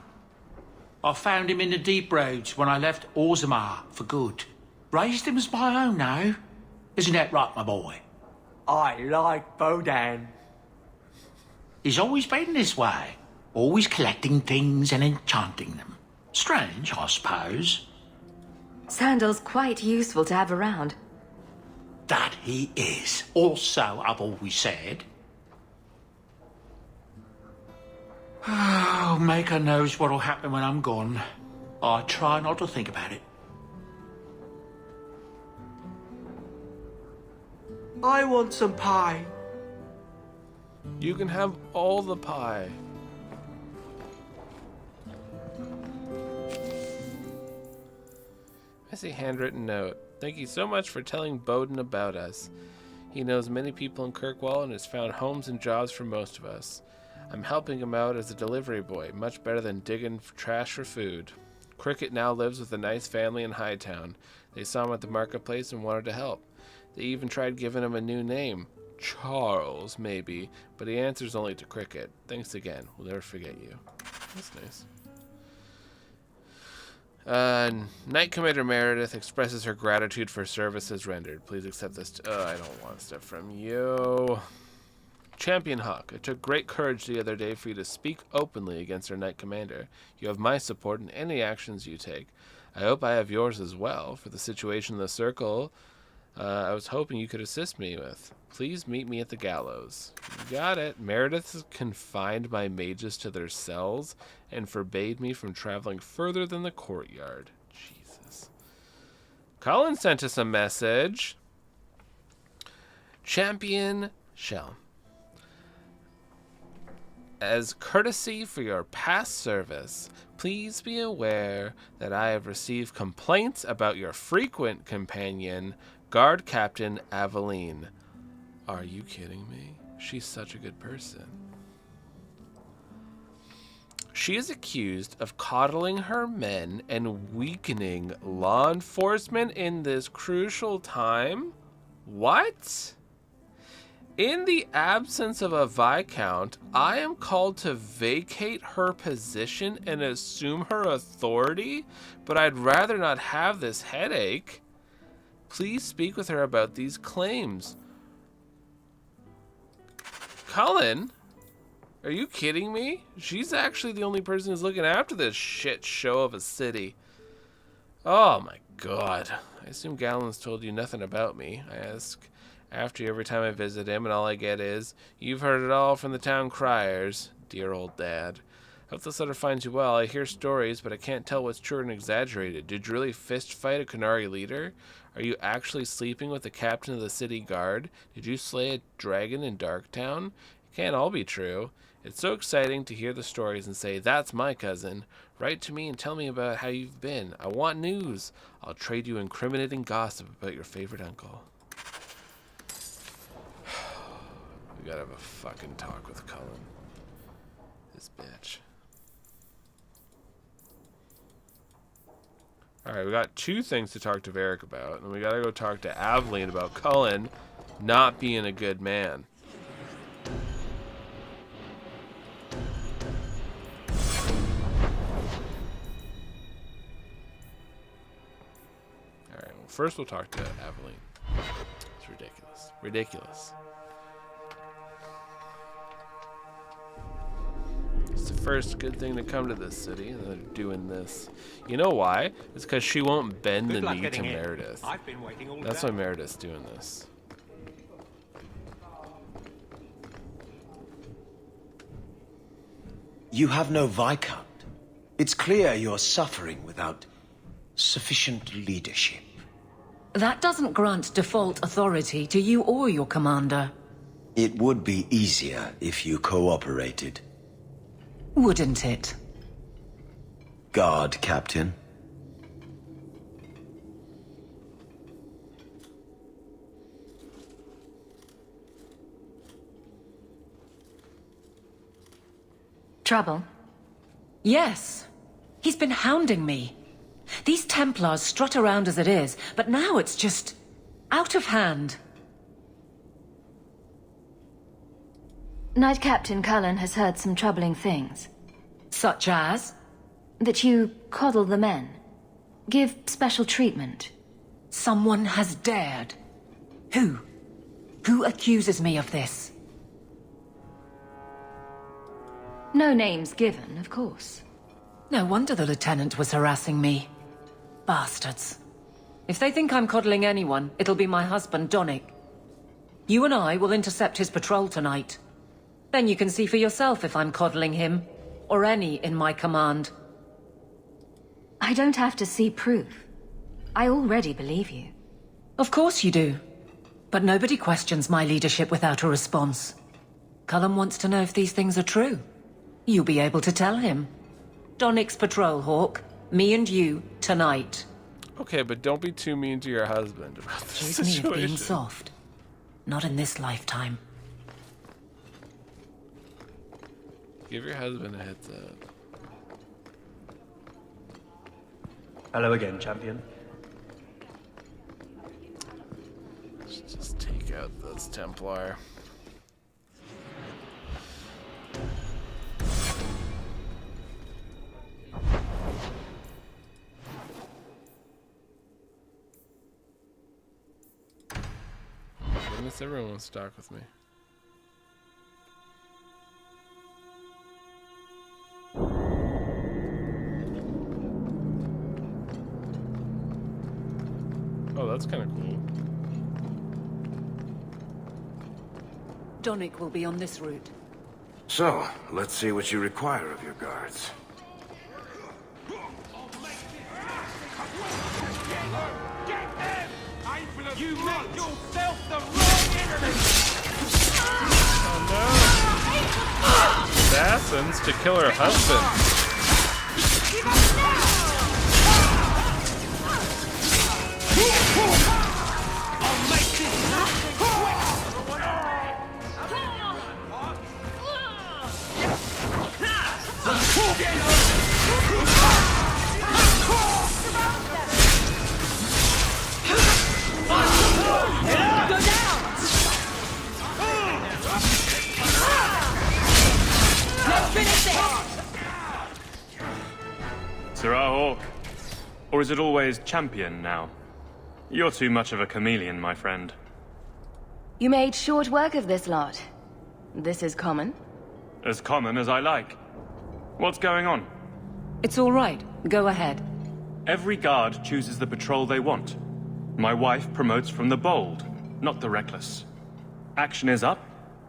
I found him in the deep roads when I left Orzammar for good. Raised him as my own now. Isn't that right, my boy? I like Bodan. He's always been this way. Always collecting things and enchanting them. Strange, I suppose. Sandal's quite useful to have around. That he is. Also, I've always said. Oh, Maker knows what'll happen when I'm gone. I try not to think about it. I want some pie. You can have all the pie. I see handwritten note. Thank you so much for telling Bowden about us. He knows many people in Kirkwall and has found homes and jobs for most of us. I'm helping him out as a delivery boy, much better than digging trash for food. Cricket now lives with a nice family in Hightown. They saw him at the marketplace and wanted to help. They even tried giving him a new name. Charles, maybe, but he answers only to Cricket. Thanks again. We'll never forget you. That's nice. Knight Commander Meredith expresses her gratitude for services rendered. Please accept this. I don't want stuff from you. Champion Hawk, it took great courage the other day for you to speak openly against our Knight Commander. You have my support in any actions you take. I hope I have yours as well. For the situation in the Circle, I was hoping you could assist me with. Please meet me at the gallows. You got it. Meredith has confined my mages to their cells and forbade me from traveling further than the courtyard. Jesus. Cullen sent us a message. Champion Shell. As courtesy for your past service, please be aware that I have received complaints about your frequent companion, Guard Captain Aveline. Are you kidding me? She's such a good person. She is accused of coddling her men and weakening law enforcement in this crucial time? What? In the absence of a Viscount, I am called to vacate her position and assume her authority, but I'd rather not have this headache. Please speak with her about these claims. Cullen? Are you kidding me? She's actually the only person who's looking after this shit show of a city. Oh my god. I assume Gallen's told you nothing about me. I ask after you every time I visit him, and all I get is, "You've heard it all from the town criers." Dear old dad. Hope this letter finds you well. I hear stories, but I can't tell what's true and exaggerated. Did you really fist fight a Qunari leader? Are you actually sleeping with the captain of the city guard? Did you slay a dragon in Darktown? It can't all be true. It's so exciting to hear the stories and say, "That's my cousin." Write to me and tell me about how you've been. I want news. I'll trade you incriminating gossip about your favorite uncle. We gotta have a fucking talk with Cullen. This bitch. Alright, we got two things to talk to Varric about, and we gotta go talk to Aveline about Cullen not being a good man. First, we'll talk to Aveline. It's ridiculous. Ridiculous. It's the first good thing to come to this city, and they're doing this. You know why? It's because she won't bend the knee to Meredith. That's why Meredith's doing this. You have no Viscount. It's clear you're suffering without sufficient leadership. That doesn't grant default authority to you or your commander. It would be easier if you cooperated. Wouldn't it? Guard, Captain. Trouble? Yes. He's been hounding me. These Templars strut around as it is, but now it's just out of hand. Knight Captain Cullen has heard some troubling things. Such as? That you coddle the men. Give special treatment. Someone has dared. Who? Who accuses me of this? No names given, of course. No wonder the Lieutenant was harassing me. Bastards. If they think I'm coddling anyone, it'll be my husband, Donnic. You and I will intercept his patrol tonight. Then you can see for yourself if I'm coddling him, or any in my command. I don't have to see proof. I already believe you. Of course you do. But nobody questions my leadership without a response. Cullen wants to know if these things are true. You'll be able to tell him. Donnic's patrol, Hawk. Me and you, tonight. Okay, but don't be too mean to your husband about this Accuse me of being situation. soft. Not in this lifetime. Give your husband a heads up. Hello again, champion. Let's just take out this Templar. Goodness, everyone wants to talk with me. Oh, that's kind of cool. Donnic will be on this route. So, let's see what you require of your guards. You make yourself the wrong enemy! Oh no! Assassins to kill her husband. I'll make this Go down! Let's finish this! Sirrah Hawk. Or is it always champion now? You're too much of a chameleon, my friend. You made short work of this lot. This is common. As common as I like. What's going on? It's all right. Go ahead. Every guard chooses the patrol they want. My wife promotes from the bold, not the reckless. Action is up,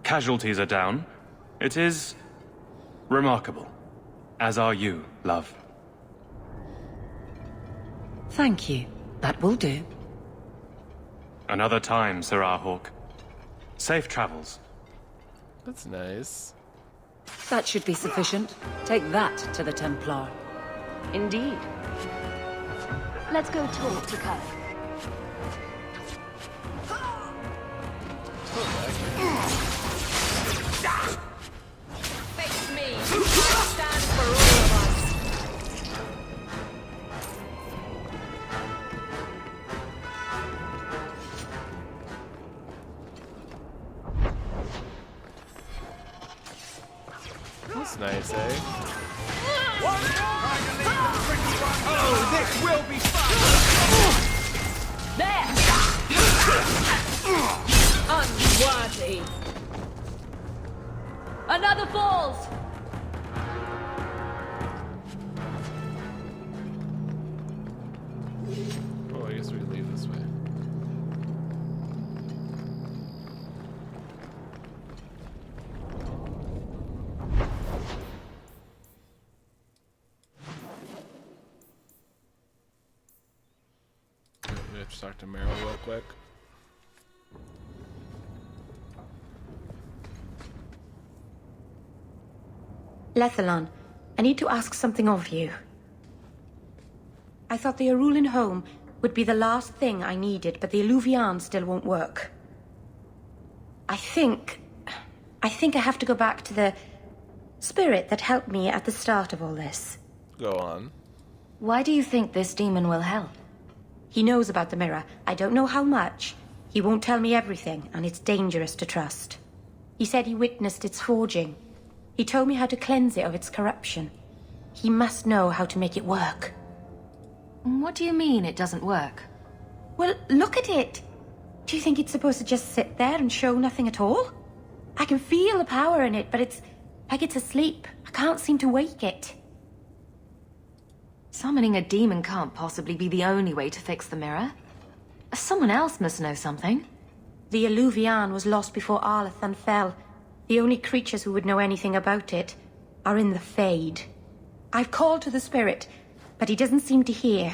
casualties are down. It is remarkable. As are you, love. Thank you. That will do. Another time, Sirrah Hawk. Safe travels. That's nice. That should be sufficient. Take that to the Templar. Indeed. Let's go talk to Cullen. Face me! I stand for all of us! That's nice, eh? Oh, this will be fun! Unworthy! Another falls! Oh, I guess we leave this way. We have to talk to Meryl real quick. Lethalon, I need to ask something of you. I thought the Arulin home would be the last thing I needed, but the Illuvian still won't work. I think I have to go back to the spirit that helped me at the start of all this. Go on. Why do you think this demon will help? He knows about the mirror. I don't know how much. He won't tell me everything, and it's dangerous to trust. He said he witnessed its forging. He told me how to cleanse it of its corruption. He must know how to make it work. What do you mean it doesn't work? Well, look at it. Do you think it's supposed to just sit there and show nothing at all? I can feel the power in it, but it's like it's asleep. I can't seem to wake it. Summoning a demon can't possibly be the only way to fix the mirror. Someone else must know something. The Illuvian was lost before Arlathan fell. The only creatures who would know anything about it are in the Fade. I've called to the spirit, but he doesn't seem to hear.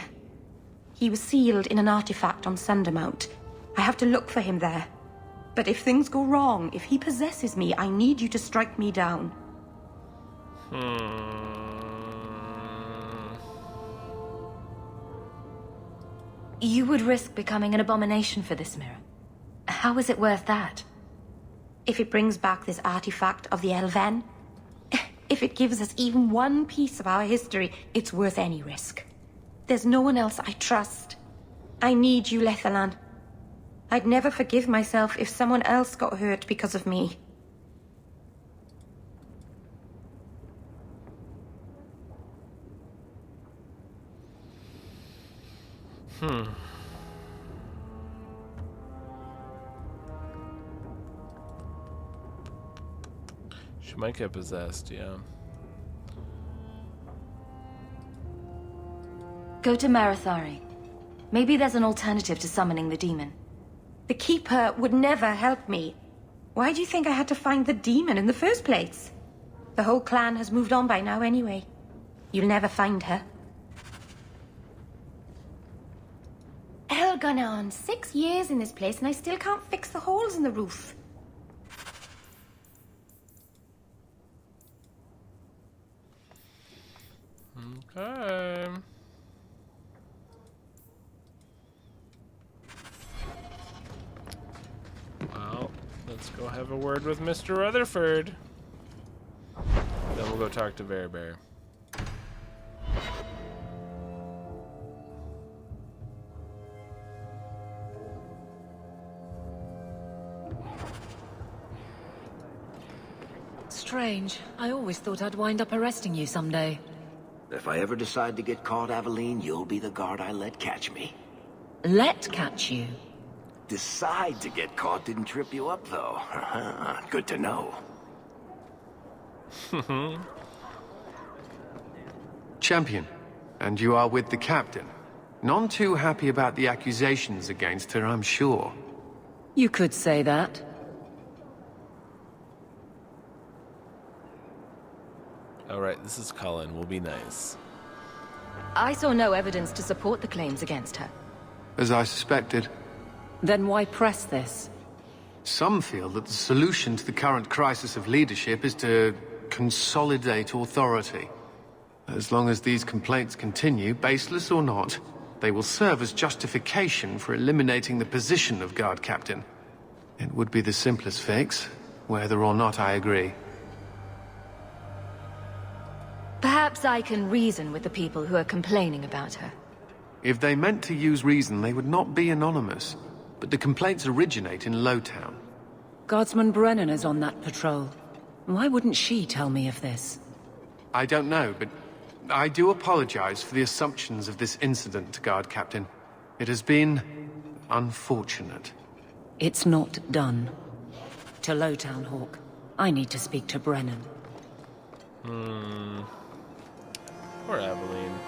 He was sealed in an artifact on Sundermount. I have to look for him there. But if things go wrong, if he possesses me, I need you to strike me down. You would risk becoming an abomination for this mirror. How is it worth that? If it brings back this artifact of the Elven, if it gives us even one piece of our history, it's worth any risk. There's no one else I trust. I need you, Lethalon. I'd never forgive myself if someone else got hurt because of me. She might get possessed, yeah. Go to Marathari. Maybe there's an alternative to summoning the demon. The Keeper would never help me. Why do you think I had to find the demon in the first place? The whole clan has moved on by now anyway. You'll never find her. Elganon, 6 years in this place and I still can't fix the holes in the roof. Okay. Well, let's go have a word with Mr. Rutherford. Then we'll go talk to Bear Bear. Strange. I always thought I'd wind up arresting you someday. If I ever decide to get caught, Aveline, you'll be the guard I let catch me. Let catch you? Decide to get caught didn't trip you up, though. Good to know. Champion, and you are with the captain. None too happy about the accusations against her, I'm sure. You could say that. Alright, this is Cullen. We'll be nice. I saw no evidence to support the claims against her. As I suspected. Then why press this? Some feel that the solution to the current crisis of leadership is to consolidate authority. As long as these complaints continue, baseless or not, they will serve as justification for eliminating the position of guard captain. It would be the simplest fix, whether or not I agree. Perhaps I can reason with the people who are complaining about her. If they meant to use reason, they would not be anonymous. But the complaints originate in Lowtown. Guardsman Brennan is on that patrol. Why wouldn't she tell me of this? I don't know, but I do apologize for the assumptions of this incident, Guard Captain. It has been unfortunate. It's not done. To Lowtown, Hawk. I need to speak to Brennan. Poor Aveline.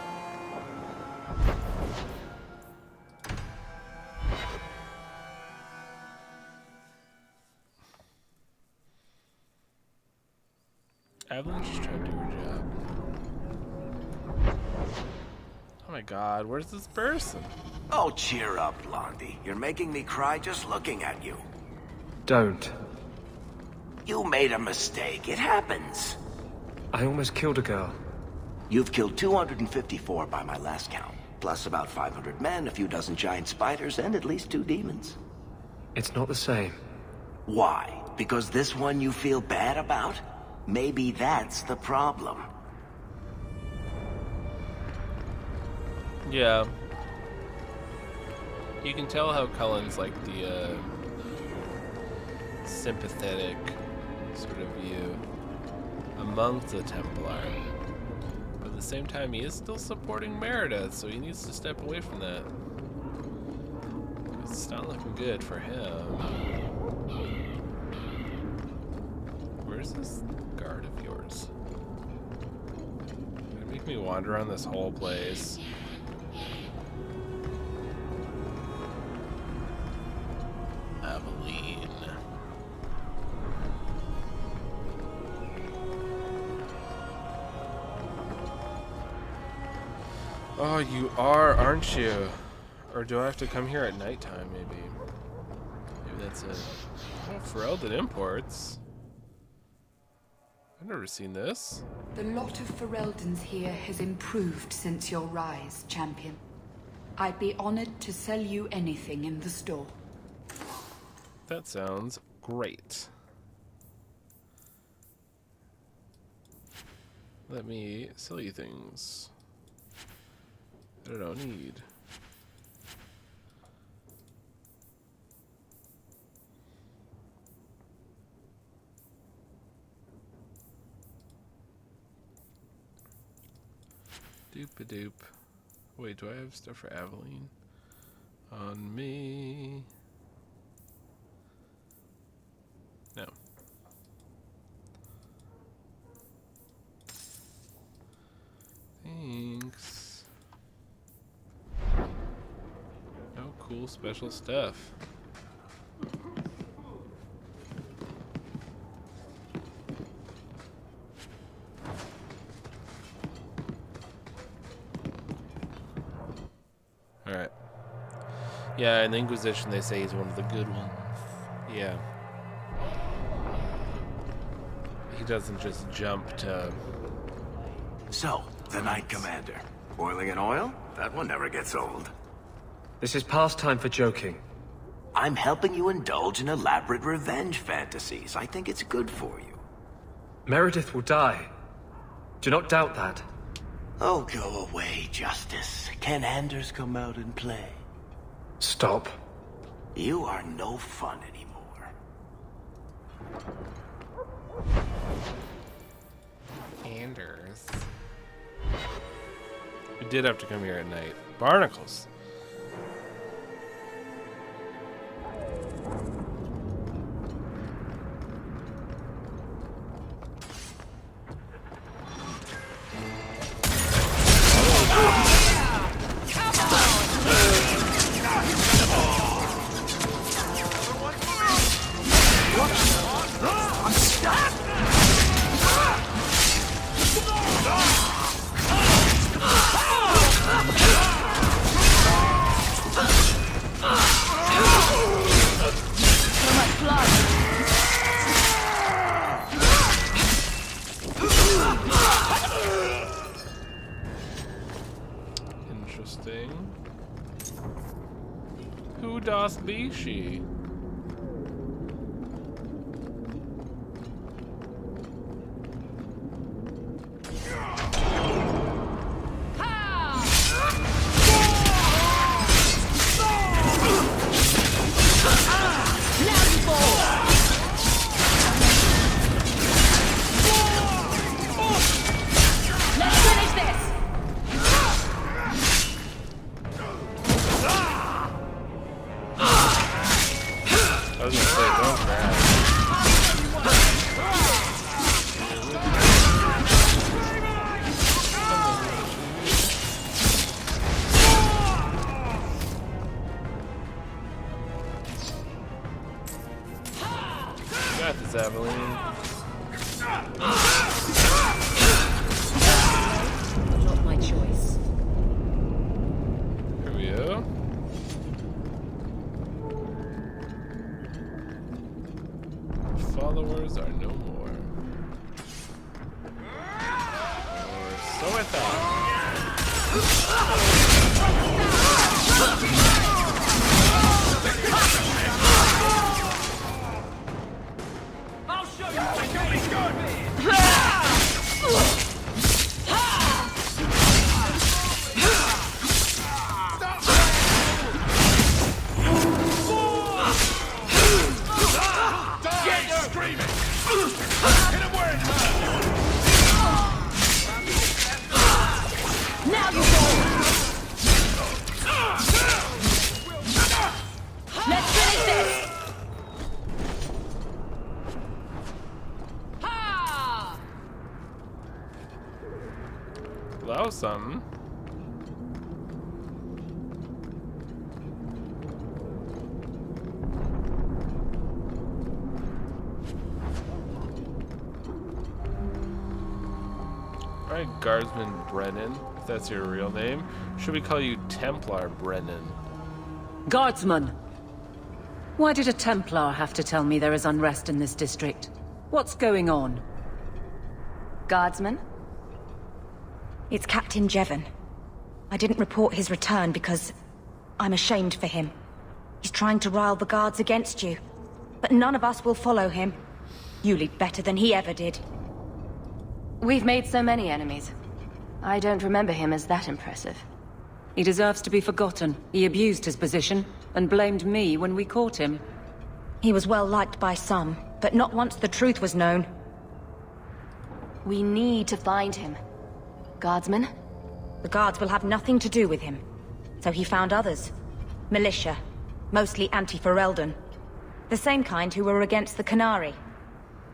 Aveline's just trying to do her job. Oh my god, where's this person? Oh, cheer up, Blondie. You're making me cry just looking at you. Don't. You made a mistake. It happens. I almost killed a girl. You've killed 254 by my last count. Plus about 500 men, a few dozen giant spiders, and at least 2 demons. It's not the same. Why? Because this one you feel bad about? Maybe that's the problem. Yeah. You can tell how Cullen's like the sympathetic sort of view amongst the Templar. But at the same time, he is still supporting Meredith, so he needs to step away from that. It's not looking good for him. Where's this guard of yours? Gonna make me wander around this whole place. Aveline. Oh, you are, aren't you? Or do I have to come here at nighttime, maybe? Maybe that's it. Oh, Ferelden Imports. I've never seen this. The lot of Fereldans here has improved since your rise, champion. I'd be honored to sell you anything in the store. That sounds great. Let me sell you things that I don't need. Doop-a-doop. Wait, do I have stuff for Aveline? On me. No. Thanks. No cool special stuff. Alright. Yeah, in the Inquisition they say he's one of the good ones. Yeah. He doesn't just jump to... So, the Knight Commander. Boiling in oil? That one never gets old. This is past time for joking. I'm helping you indulge in elaborate revenge fantasies. I think it's good for you. Meredith will die. Do not doubt that. Oh, go away, Justice. Can Anders come out and play? Stop. You are no fun anymore. Anders. We did have to come here at night. Barnacles. Interesting. Who doth be she? Got this, Aveline. Not my choice. Here we go. Followers are no more. Or so I thought. I'll show you what can be good! Get screaming! Hit him where it hurts! Now you go! Let's finish this! Well, that was something. Alright, Guardsman Brennan, if that's your real name. Should we call you Templar Brennan? Guardsman! Why did a Templar have to tell me there is unrest in this district? What's going on? Guardsman? It's Captain Jevon. I didn't report his return because I'm ashamed for him. He's trying to rile the guards against you. But none of us will follow him. You lead better than he ever did. We've made so many enemies. I don't remember him as that impressive. He deserves to be forgotten. He abused his position and blamed me when we caught him. He was well liked by some, but not once the truth was known. We need to find him. Guardsman? The guards will have nothing to do with him. So he found others. Militia. Mostly anti-Ferelden. The same kind who were against the Canary.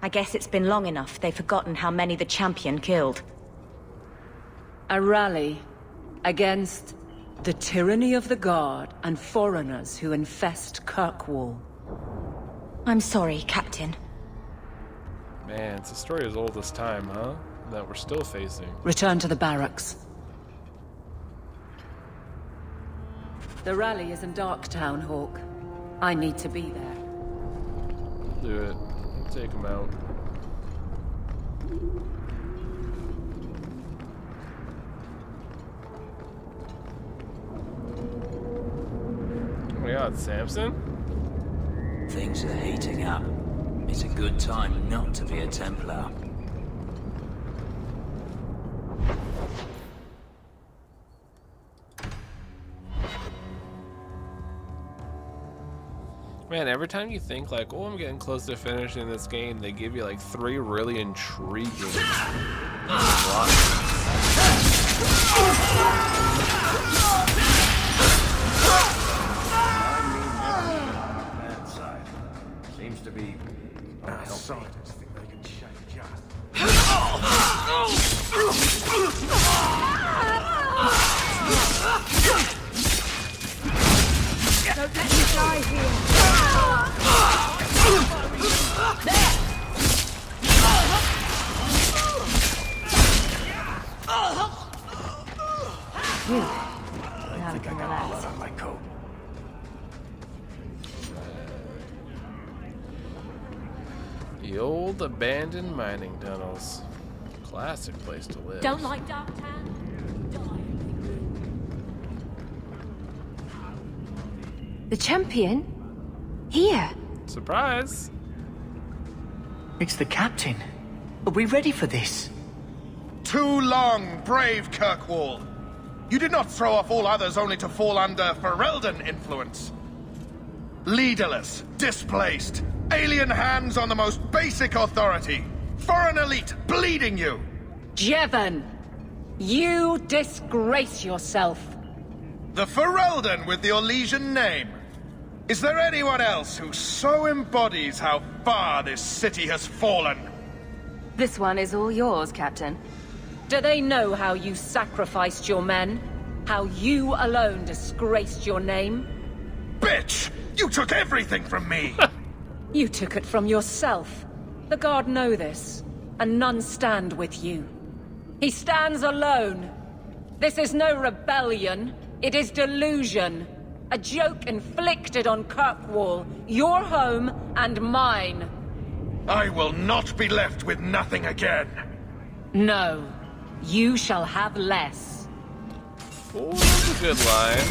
I guess it's been long enough they've forgotten how many the Champion killed. A rally against the tyranny of the Guard and foreigners who infest Kirkwall. I'm sorry, Captain. Man, it's a story as old as time, huh? That we're still facing. Return to the barracks. The rally is in Darktown, Hawk. I need to be there. Do it. Take him out. Oh my god, Samson? Things are heating up. It's a good time not to be a Templar. Man, every time you think like, oh, I'm getting close to finishing this game, they give you like 3 really intriguing plots. Seems to be outsiders think they can change us. Don't let me die here. There! I think I got blood on my coat. The old abandoned mining tunnels. Classic place to live. Don't like Darktown? The Champion? Here? Surprise! It's the Captain. Are we ready for this? Too long, brave Kirkwall. You did not throw off all others only to fall under Ferelden influence. Leaderless, displaced, alien hands on the most basic authority. Foreign elite bleeding you. Jevon! You disgrace yourself. The Ferelden with the Orlesian name. Is there anyone else who so embodies how far this city has fallen? This one is all yours, Captain. Do they know how you sacrificed your men? How you alone disgraced your name? Bitch! You took everything from me! You took it from yourself. The Guard know this, and none stand with you. He stands alone. This is no rebellion, it is delusion. A joke inflicted on Kirkwall, your home and mine. I will not be left with nothing again. No, you shall have less. Oh, that's a good line.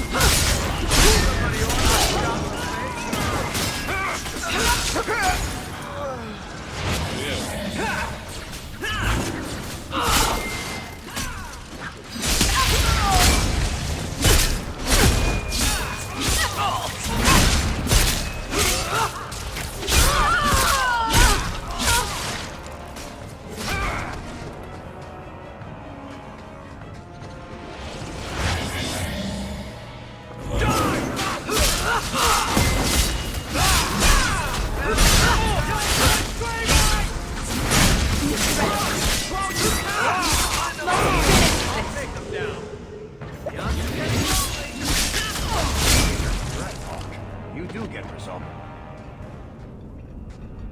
You do get result.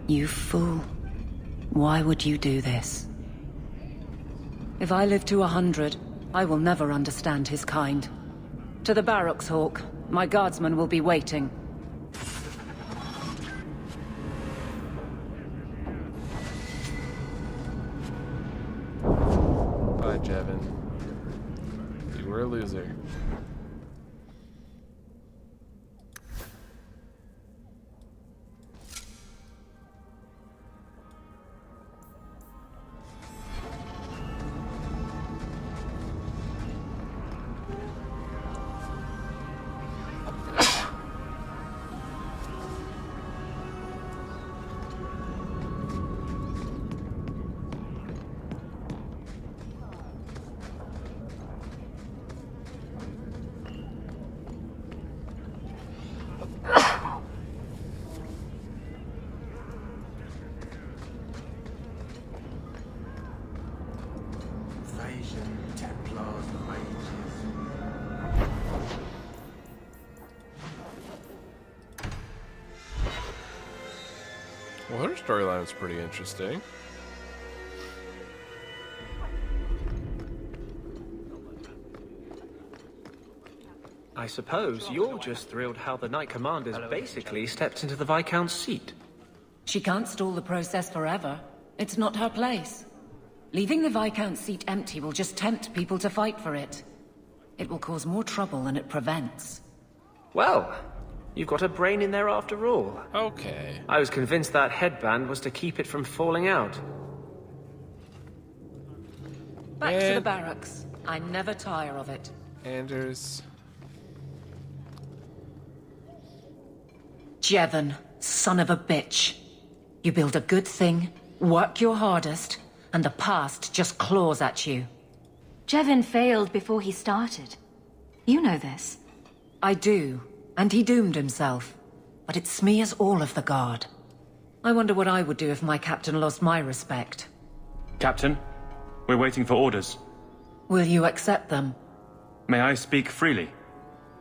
You fool. Why would you do this? If I live to 100, I will never understand his kind. To the barracks, Hawk. My guardsmen will be waiting. Bye, Jevin. You were a loser. Well, her storyline is pretty interesting. I suppose you're just thrilled how the Knight Commander's basically stepped into the Viscount's seat. She can't stall the process forever. It's not her place. Leaving the Viscount's seat empty will just tempt people to fight for it. It will cause more trouble than it prevents. Well, you've got a brain in there after all. Okay. I was convinced that headband was to keep it from falling out. Back to the barracks. I never tire of it. Anders. Jevon, son of a bitch. You build a good thing, work your hardest, and the past just claws at you. Jevon failed before he started. You know this. I do, and he doomed himself. But it smears all of the Guard. I wonder what I would do if my captain lost my respect. Captain, we're waiting for orders. Will you accept them? May I speak freely?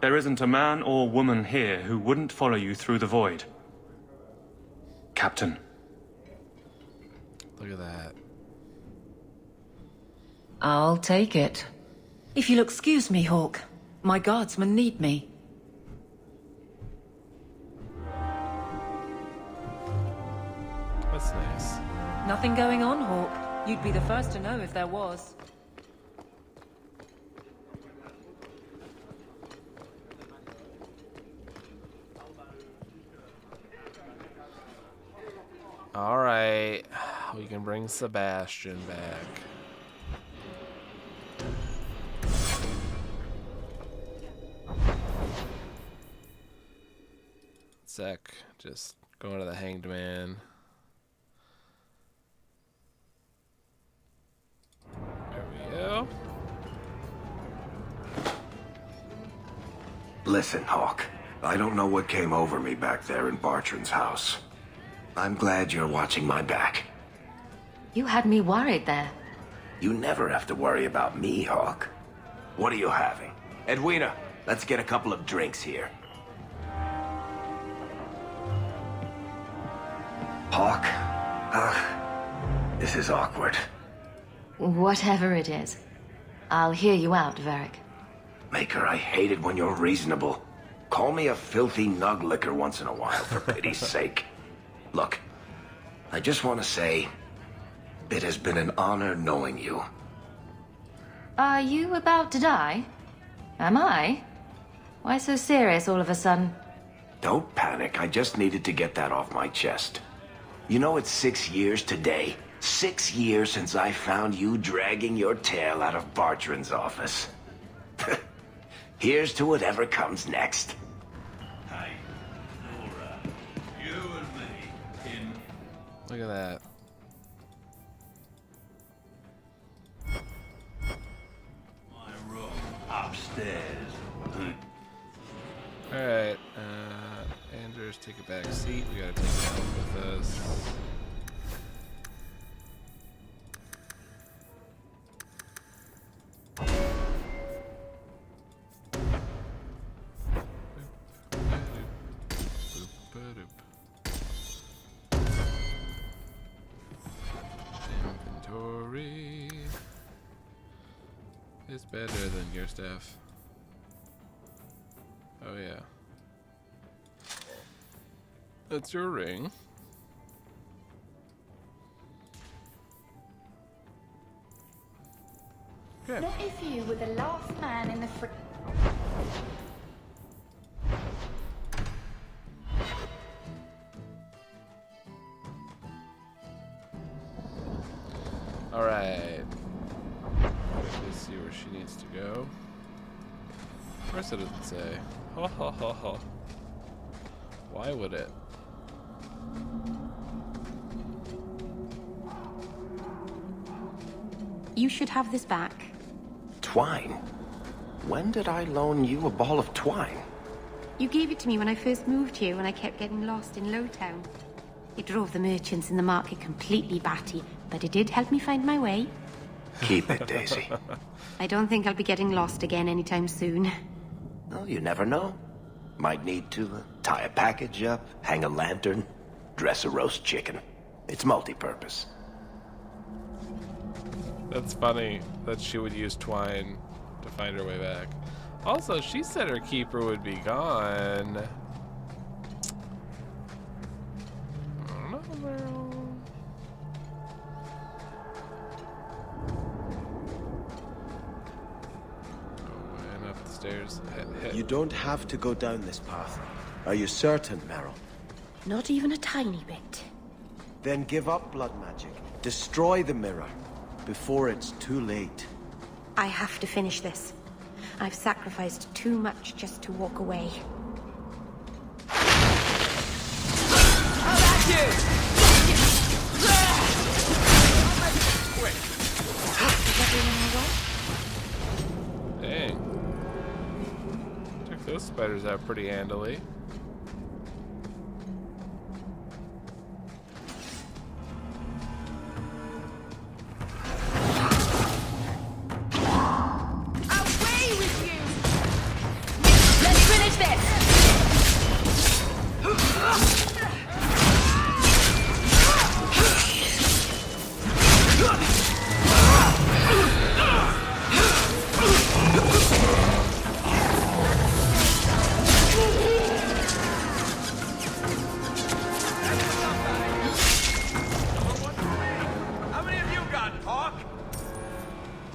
There isn't a man or woman here who wouldn't follow you through the void. Captain. Look at that. I'll take it. If you'll excuse me, Hawk. My guardsmen need me. That's nice. Nothing going on, Hawk. You'd be the first to know if there was. Alright. We can bring Sebastian back. Sec, just going to the Hanged Man. There we go. Listen, Hawk. I don't know what came over me back there in Bartran's house. I'm glad you're watching my back. You had me worried there. You never have to worry about me, Hawk. What are you having? Edwina, let's get a couple of drinks here. Hawk? This is awkward. Whatever it is. I'll hear you out, Varric. Maker, I hate it when you're reasonable. Call me a filthy nug licker once in a while, for pity's sake. Look, I just want to say, it has been an honor knowing you. Are you about to die? Am I? Why so serious all of a sudden? Don't panic, I just needed to get that off my chest. You know it's 6 years today. 6 years since I found you dragging your tail out of Bartran's office. Here's to whatever comes next. Hey, Nora, you and me in... Look at that. My room upstairs. Alright, Anders, take a back seat. We gotta take that with us. Inventory is better than your stuff. Oh yeah. That's your ring. Okay. Not if you were the last man in the Alright. Let's see where she needs to go. Of course it doesn't say. Ho ho ho ho. Why would it? You should have this back. Twine? When did I loan you a ball of twine? You gave it to me when I first moved here when I kept getting lost in Lowtown. It drove the merchants in the market completely batty, but it did help me find my way. Keep it, Daisy. I don't think I'll be getting lost again anytime soon. Well, you never know. Might need to tie a package up, hang a lantern, dress a roast chicken. It's multi-purpose. That's funny that she would use twine to find her way back. Also, she said her keeper would be gone. I don't know, Meryl. Going up the stairs. You don't have to go down this path. Are you certain, Meryl? Not even a tiny bit. Then give up blood magic. Destroy the mirror before it's too late. I have to finish this. I've sacrificed too much just to walk away. Dang. Took those spiders out pretty handily.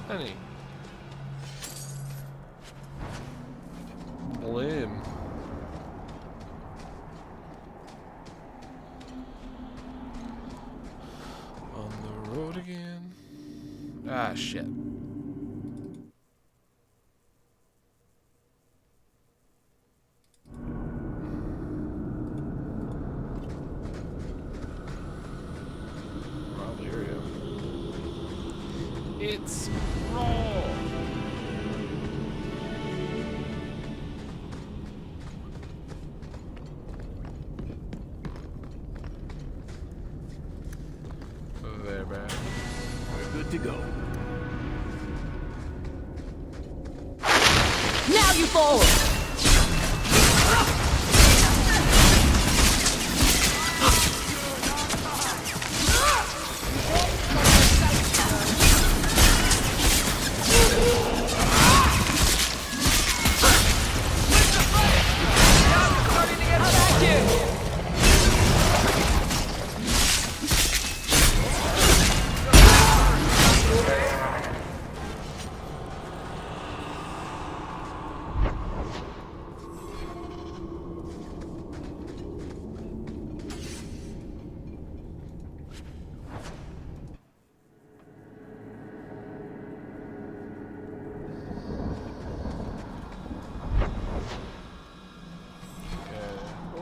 Honey. Blim. On the road again. Ah, shit. It's raw. bad. We're good to go. Now you fall!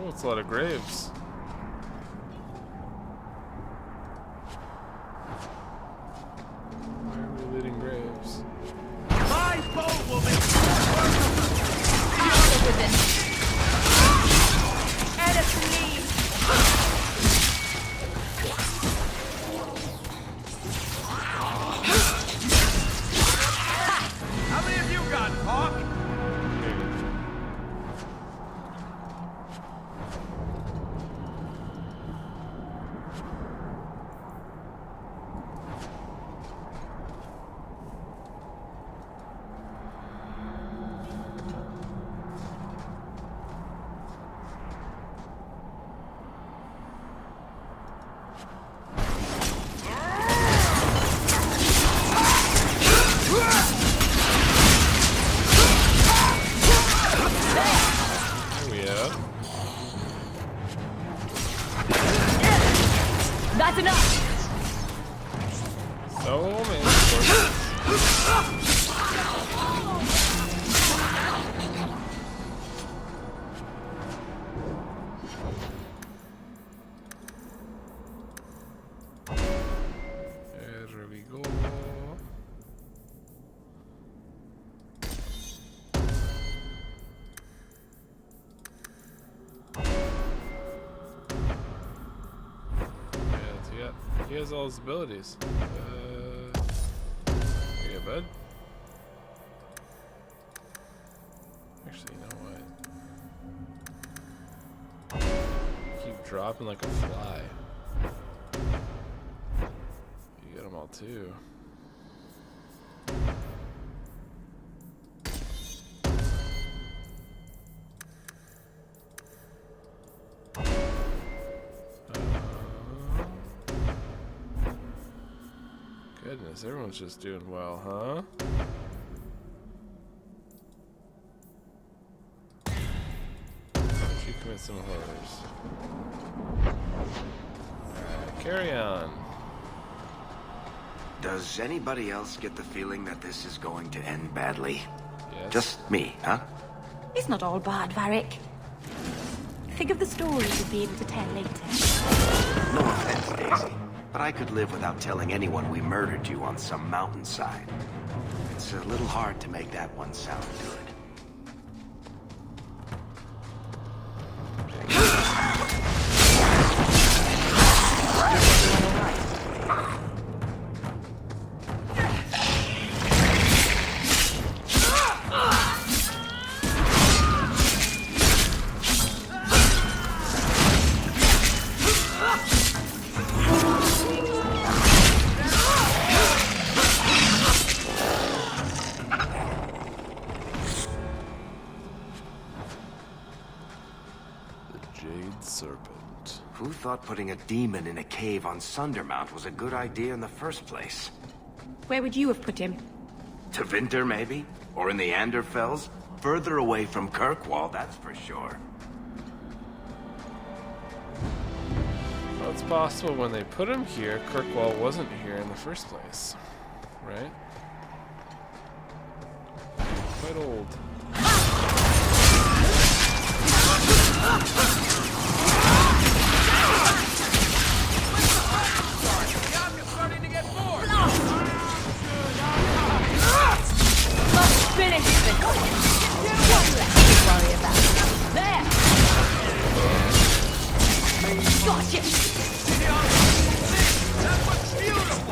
It's a lot of graves. Why are we looting graves? My bow will make How many of you got, Hawk? That's enough! So many There we go. He has all his abilities. Yeah, bud. Actually, you know what? Keep dropping like a fly. You get them all too. Goodness, everyone's just doing well, huh? She commit some horrors. Alright, carry on. Does anybody else get the feeling that this is going to end badly? Yes. Just me, huh? It's not all bad, Varric. Think of the stories you'll be able to tell later. No offense, Daisy, but I could live without telling anyone we murdered you on some mountainside. It's a little hard to make that one sound good. Who thought putting a demon in a cave on Sundermount was a good idea in the first place? Where would you have put him? To Winter, maybe? Or in the Anderfells? Further away from Kirkwall, that's for sure. Well, it's possible when they put him here, Kirkwall wasn't here in the first place. Right? Quite old. Finish this! One less to worry about. There! Gotcha! That was beautiful!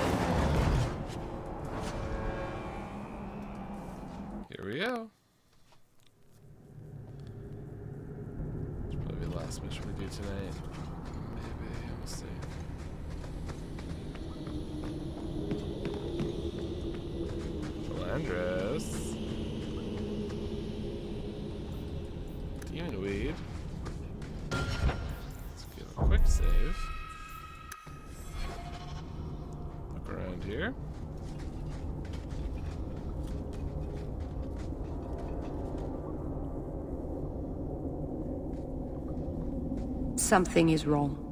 here. Something is wrong.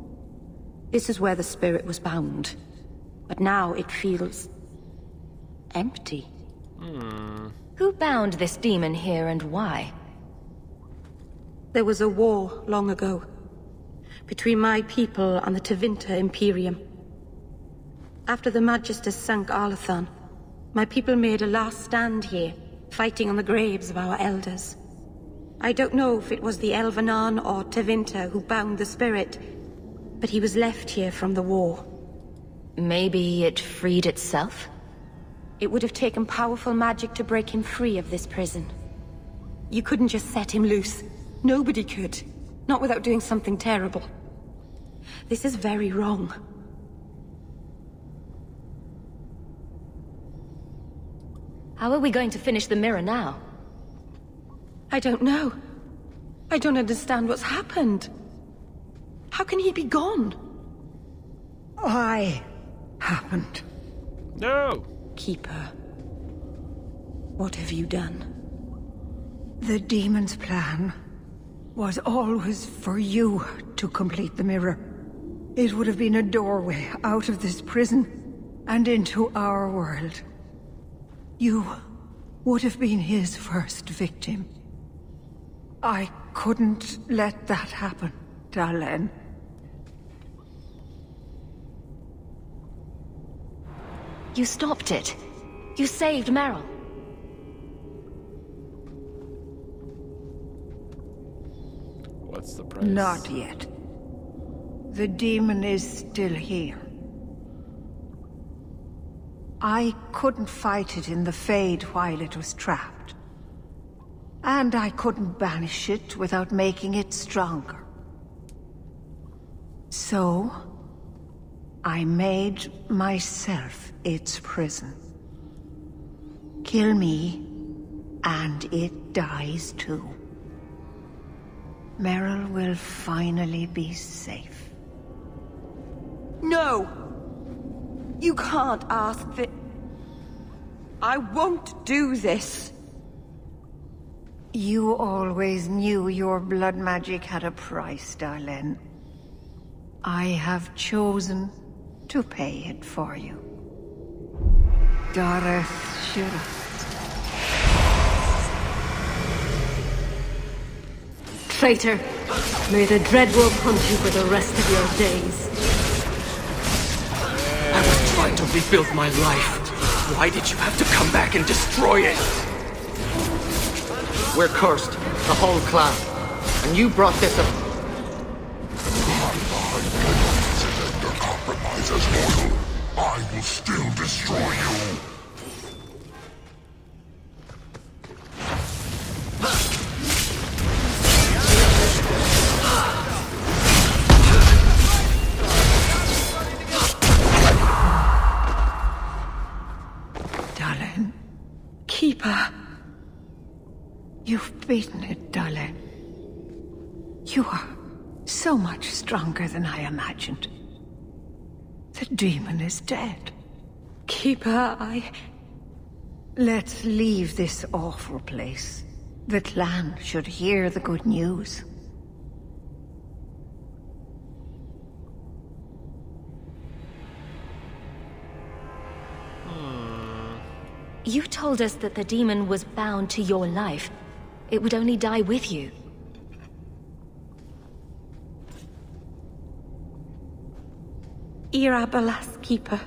This is where the spirit was bound. But now it feels... empty. Who bound this demon here and why? There was a war long ago. Between my people and the Tevinter Imperium. After the Magisters sank Arlathan, my people made a last stand here, fighting on the graves of our elders. I don't know if it was the Elvenan or Tevinter who bound the spirit, but he was left here from the war. Maybe it freed itself? It would have taken powerful magic to break him free of this prison. You couldn't just set him loose. Nobody could. Not without doing something terrible. This is very wrong. How are we going to finish the mirror now? I don't know. I don't understand what's happened. How can he be gone? Why happened? No! Keeper. What have you done? The demon's plan was always for you to complete the mirror. It would have been a doorway out of this prison and into our world. You would have been his first victim. I couldn't let that happen, Dalen. You stopped it. You saved Meryl. What's the price? Not yet. The demon is still here. I couldn't fight it in the Fade while it was trapped. And I couldn't banish it without making it stronger. So, I made myself its prison. Kill me, and it dies too. Meryl will finally be safe. No! You can't ask that. I won't do this. You always knew your blood magic had a price, Darlene. I have chosen to pay it for you. Dareth Shira. Traitor! May the Dreadwolf hunt you for the rest of your days. I was trying to rebuild my life. Why did you have to come back and destroy it? We're cursed, the whole clan. And you brought this up. The compromise as mortal. I will still destroy you. Darlene. Keeper. You've beaten it, Darlene. You are so much stronger than I imagined. The demon is dead. Keeper, Let's leave this awful place. The clan should hear the good news. You told us that the demon was bound to your life. It would only die with you. Irabalas, Keeper.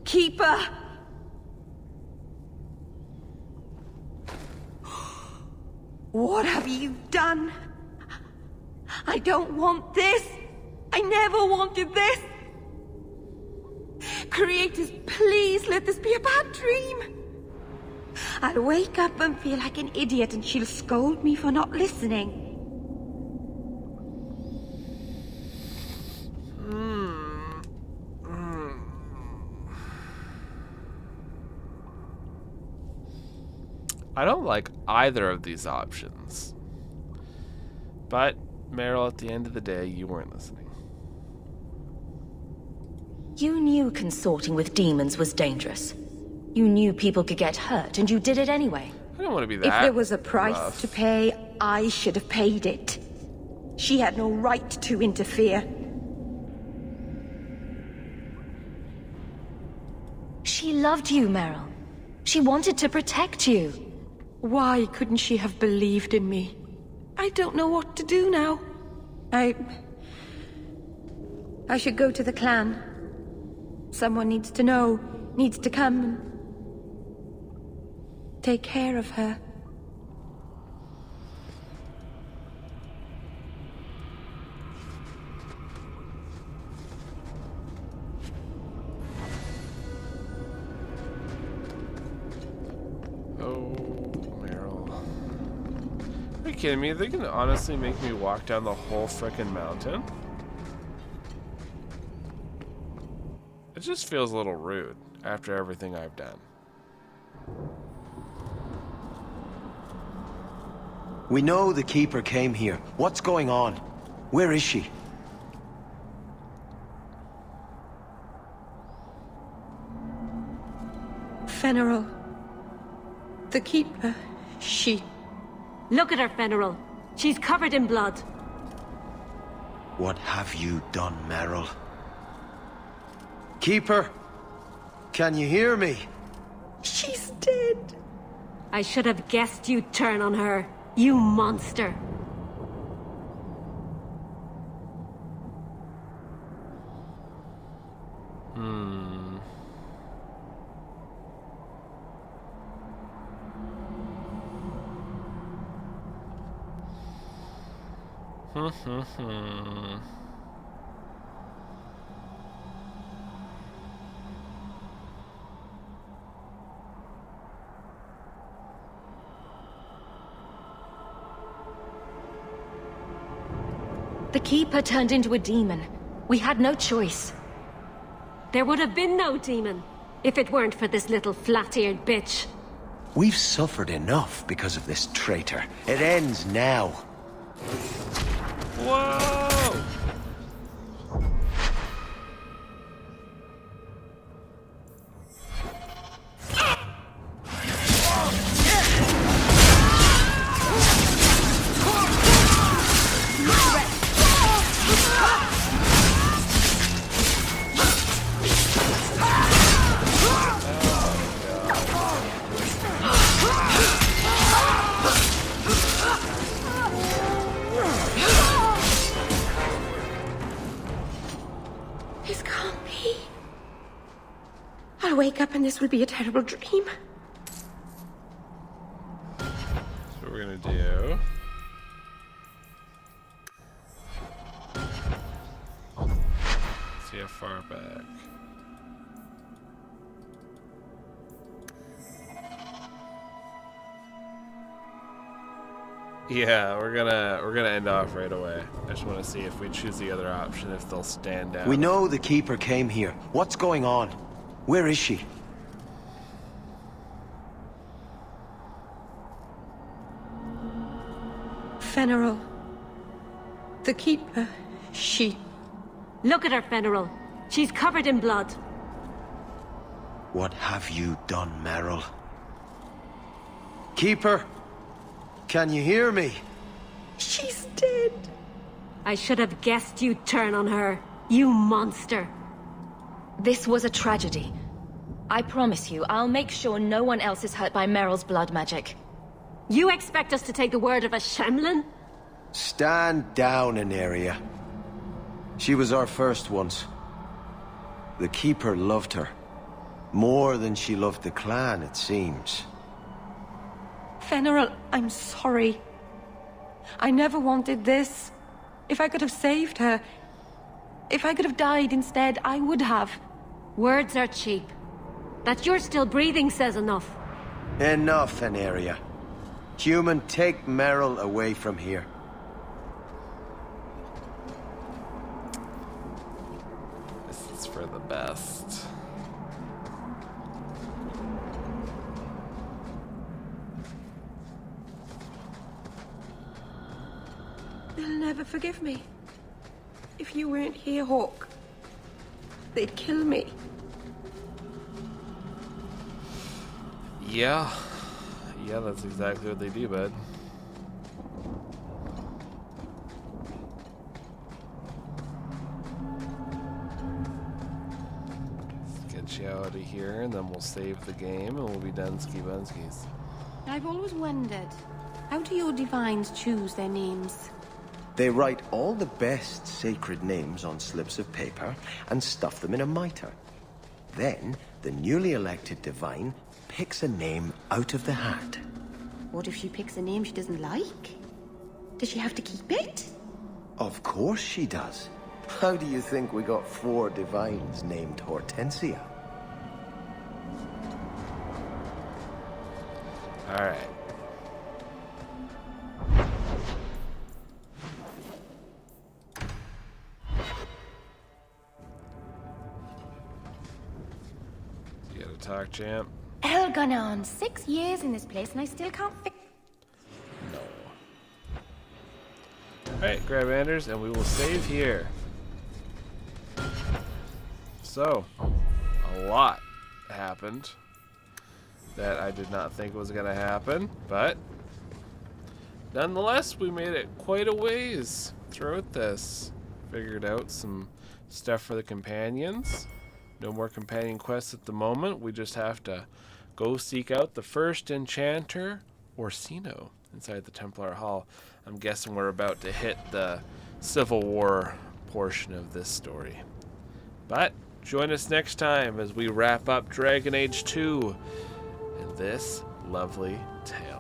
Keeper! What have you done? I don't want this! I never wanted this! Creators, please let this be a bad dream! I'll wake up and feel like an idiot and she'll scold me for not listening. I don't like either of these options. But, Meryl, at the end of the day, you weren't listening. You knew consorting with demons was dangerous. You knew people could get hurt, and you did it anyway. I don't want to be that If there was a price rough. to pay, I should have paid it. She had no right to interfere. She loved you, Meryl. She wanted to protect you. Why couldn't she have believed in me? I don't know what to do now. I should go to the clan. Someone needs to know, needs to come and take care of her. Oh, Meryl. Are you kidding me? They can honestly make me walk down the whole frickin' mountain? It just feels a little rude after everything I've done. We know the Keeper came here. What's going on? Where is she? Fenneral. The Keeper. She... Look at her, Fenneral. She's covered in blood. What have you done, Meryl? Keeper? Can you hear me? She's dead. I should have guessed you'd turn on her. You monster. The Keeper turned into a demon. We had no choice. There would have been no demon if it weren't for this little flat-eared bitch. We've suffered enough because of this traitor. It ends now. Whoa! This can't be. I'll wake up and this will be a terrible dream. That's what we're gonna do. See how far back. Yeah, we're gonna end off right away. I just want to see if we choose the other option, if they'll stand out. We know the Keeper came here. What's going on? Where is she? Fenneral. The Keeper. She... Look at her, Fenneral. She's covered in blood. What have you done, Meryl? Keeper? Can you hear me? She's dead. I should have guessed you'd turn on her. You monster. This was a tragedy. I promise you, I'll make sure no one else is hurt by Meryl's blood magic. You expect us to take the word of a Shemlin? Stand down, Aneria. She was our first once. The Keeper loved her. More than she loved the clan, it seems. Fenneral, I'm sorry. I never wanted this. If I could have saved her, if I could have died instead, I would have. Words are cheap. That you're still breathing says enough. Enough, Aneria. Human, take Meryl away from here. This is for the best. never forgive me. If you weren't here, Hawk, they'd kill me. Yeah. Yeah, that's exactly what they do, bud. Let's get you out of here, and then we'll save the game, and we'll be done ski bunskies. I've always wondered, how do your divines choose their names? They write all the best sacred names on slips of paper and stuff them in a mitre. Then, the newly elected divine picks a name out of the hat. What if she picks a name she doesn't like? Does she have to keep it? Of course she does. How do you think we got 4 divines named Hortensia? Alright. You gotta talk, champ. Elganon, 6 years in this place and I still can't fix... No. Alright, grab Anders, and we will save here. So, a lot happened that I did not think was gonna happen, but nonetheless, we made it quite a ways throughout this. Figured out some stuff for the companions. No more companion quests at the moment. We just have to go seek out the first enchanter, Orsino, inside the Templar Hall. I'm guessing we're about to hit the Civil War portion of this story. But join us next time as we wrap up Dragon Age 2 in this lovely tale.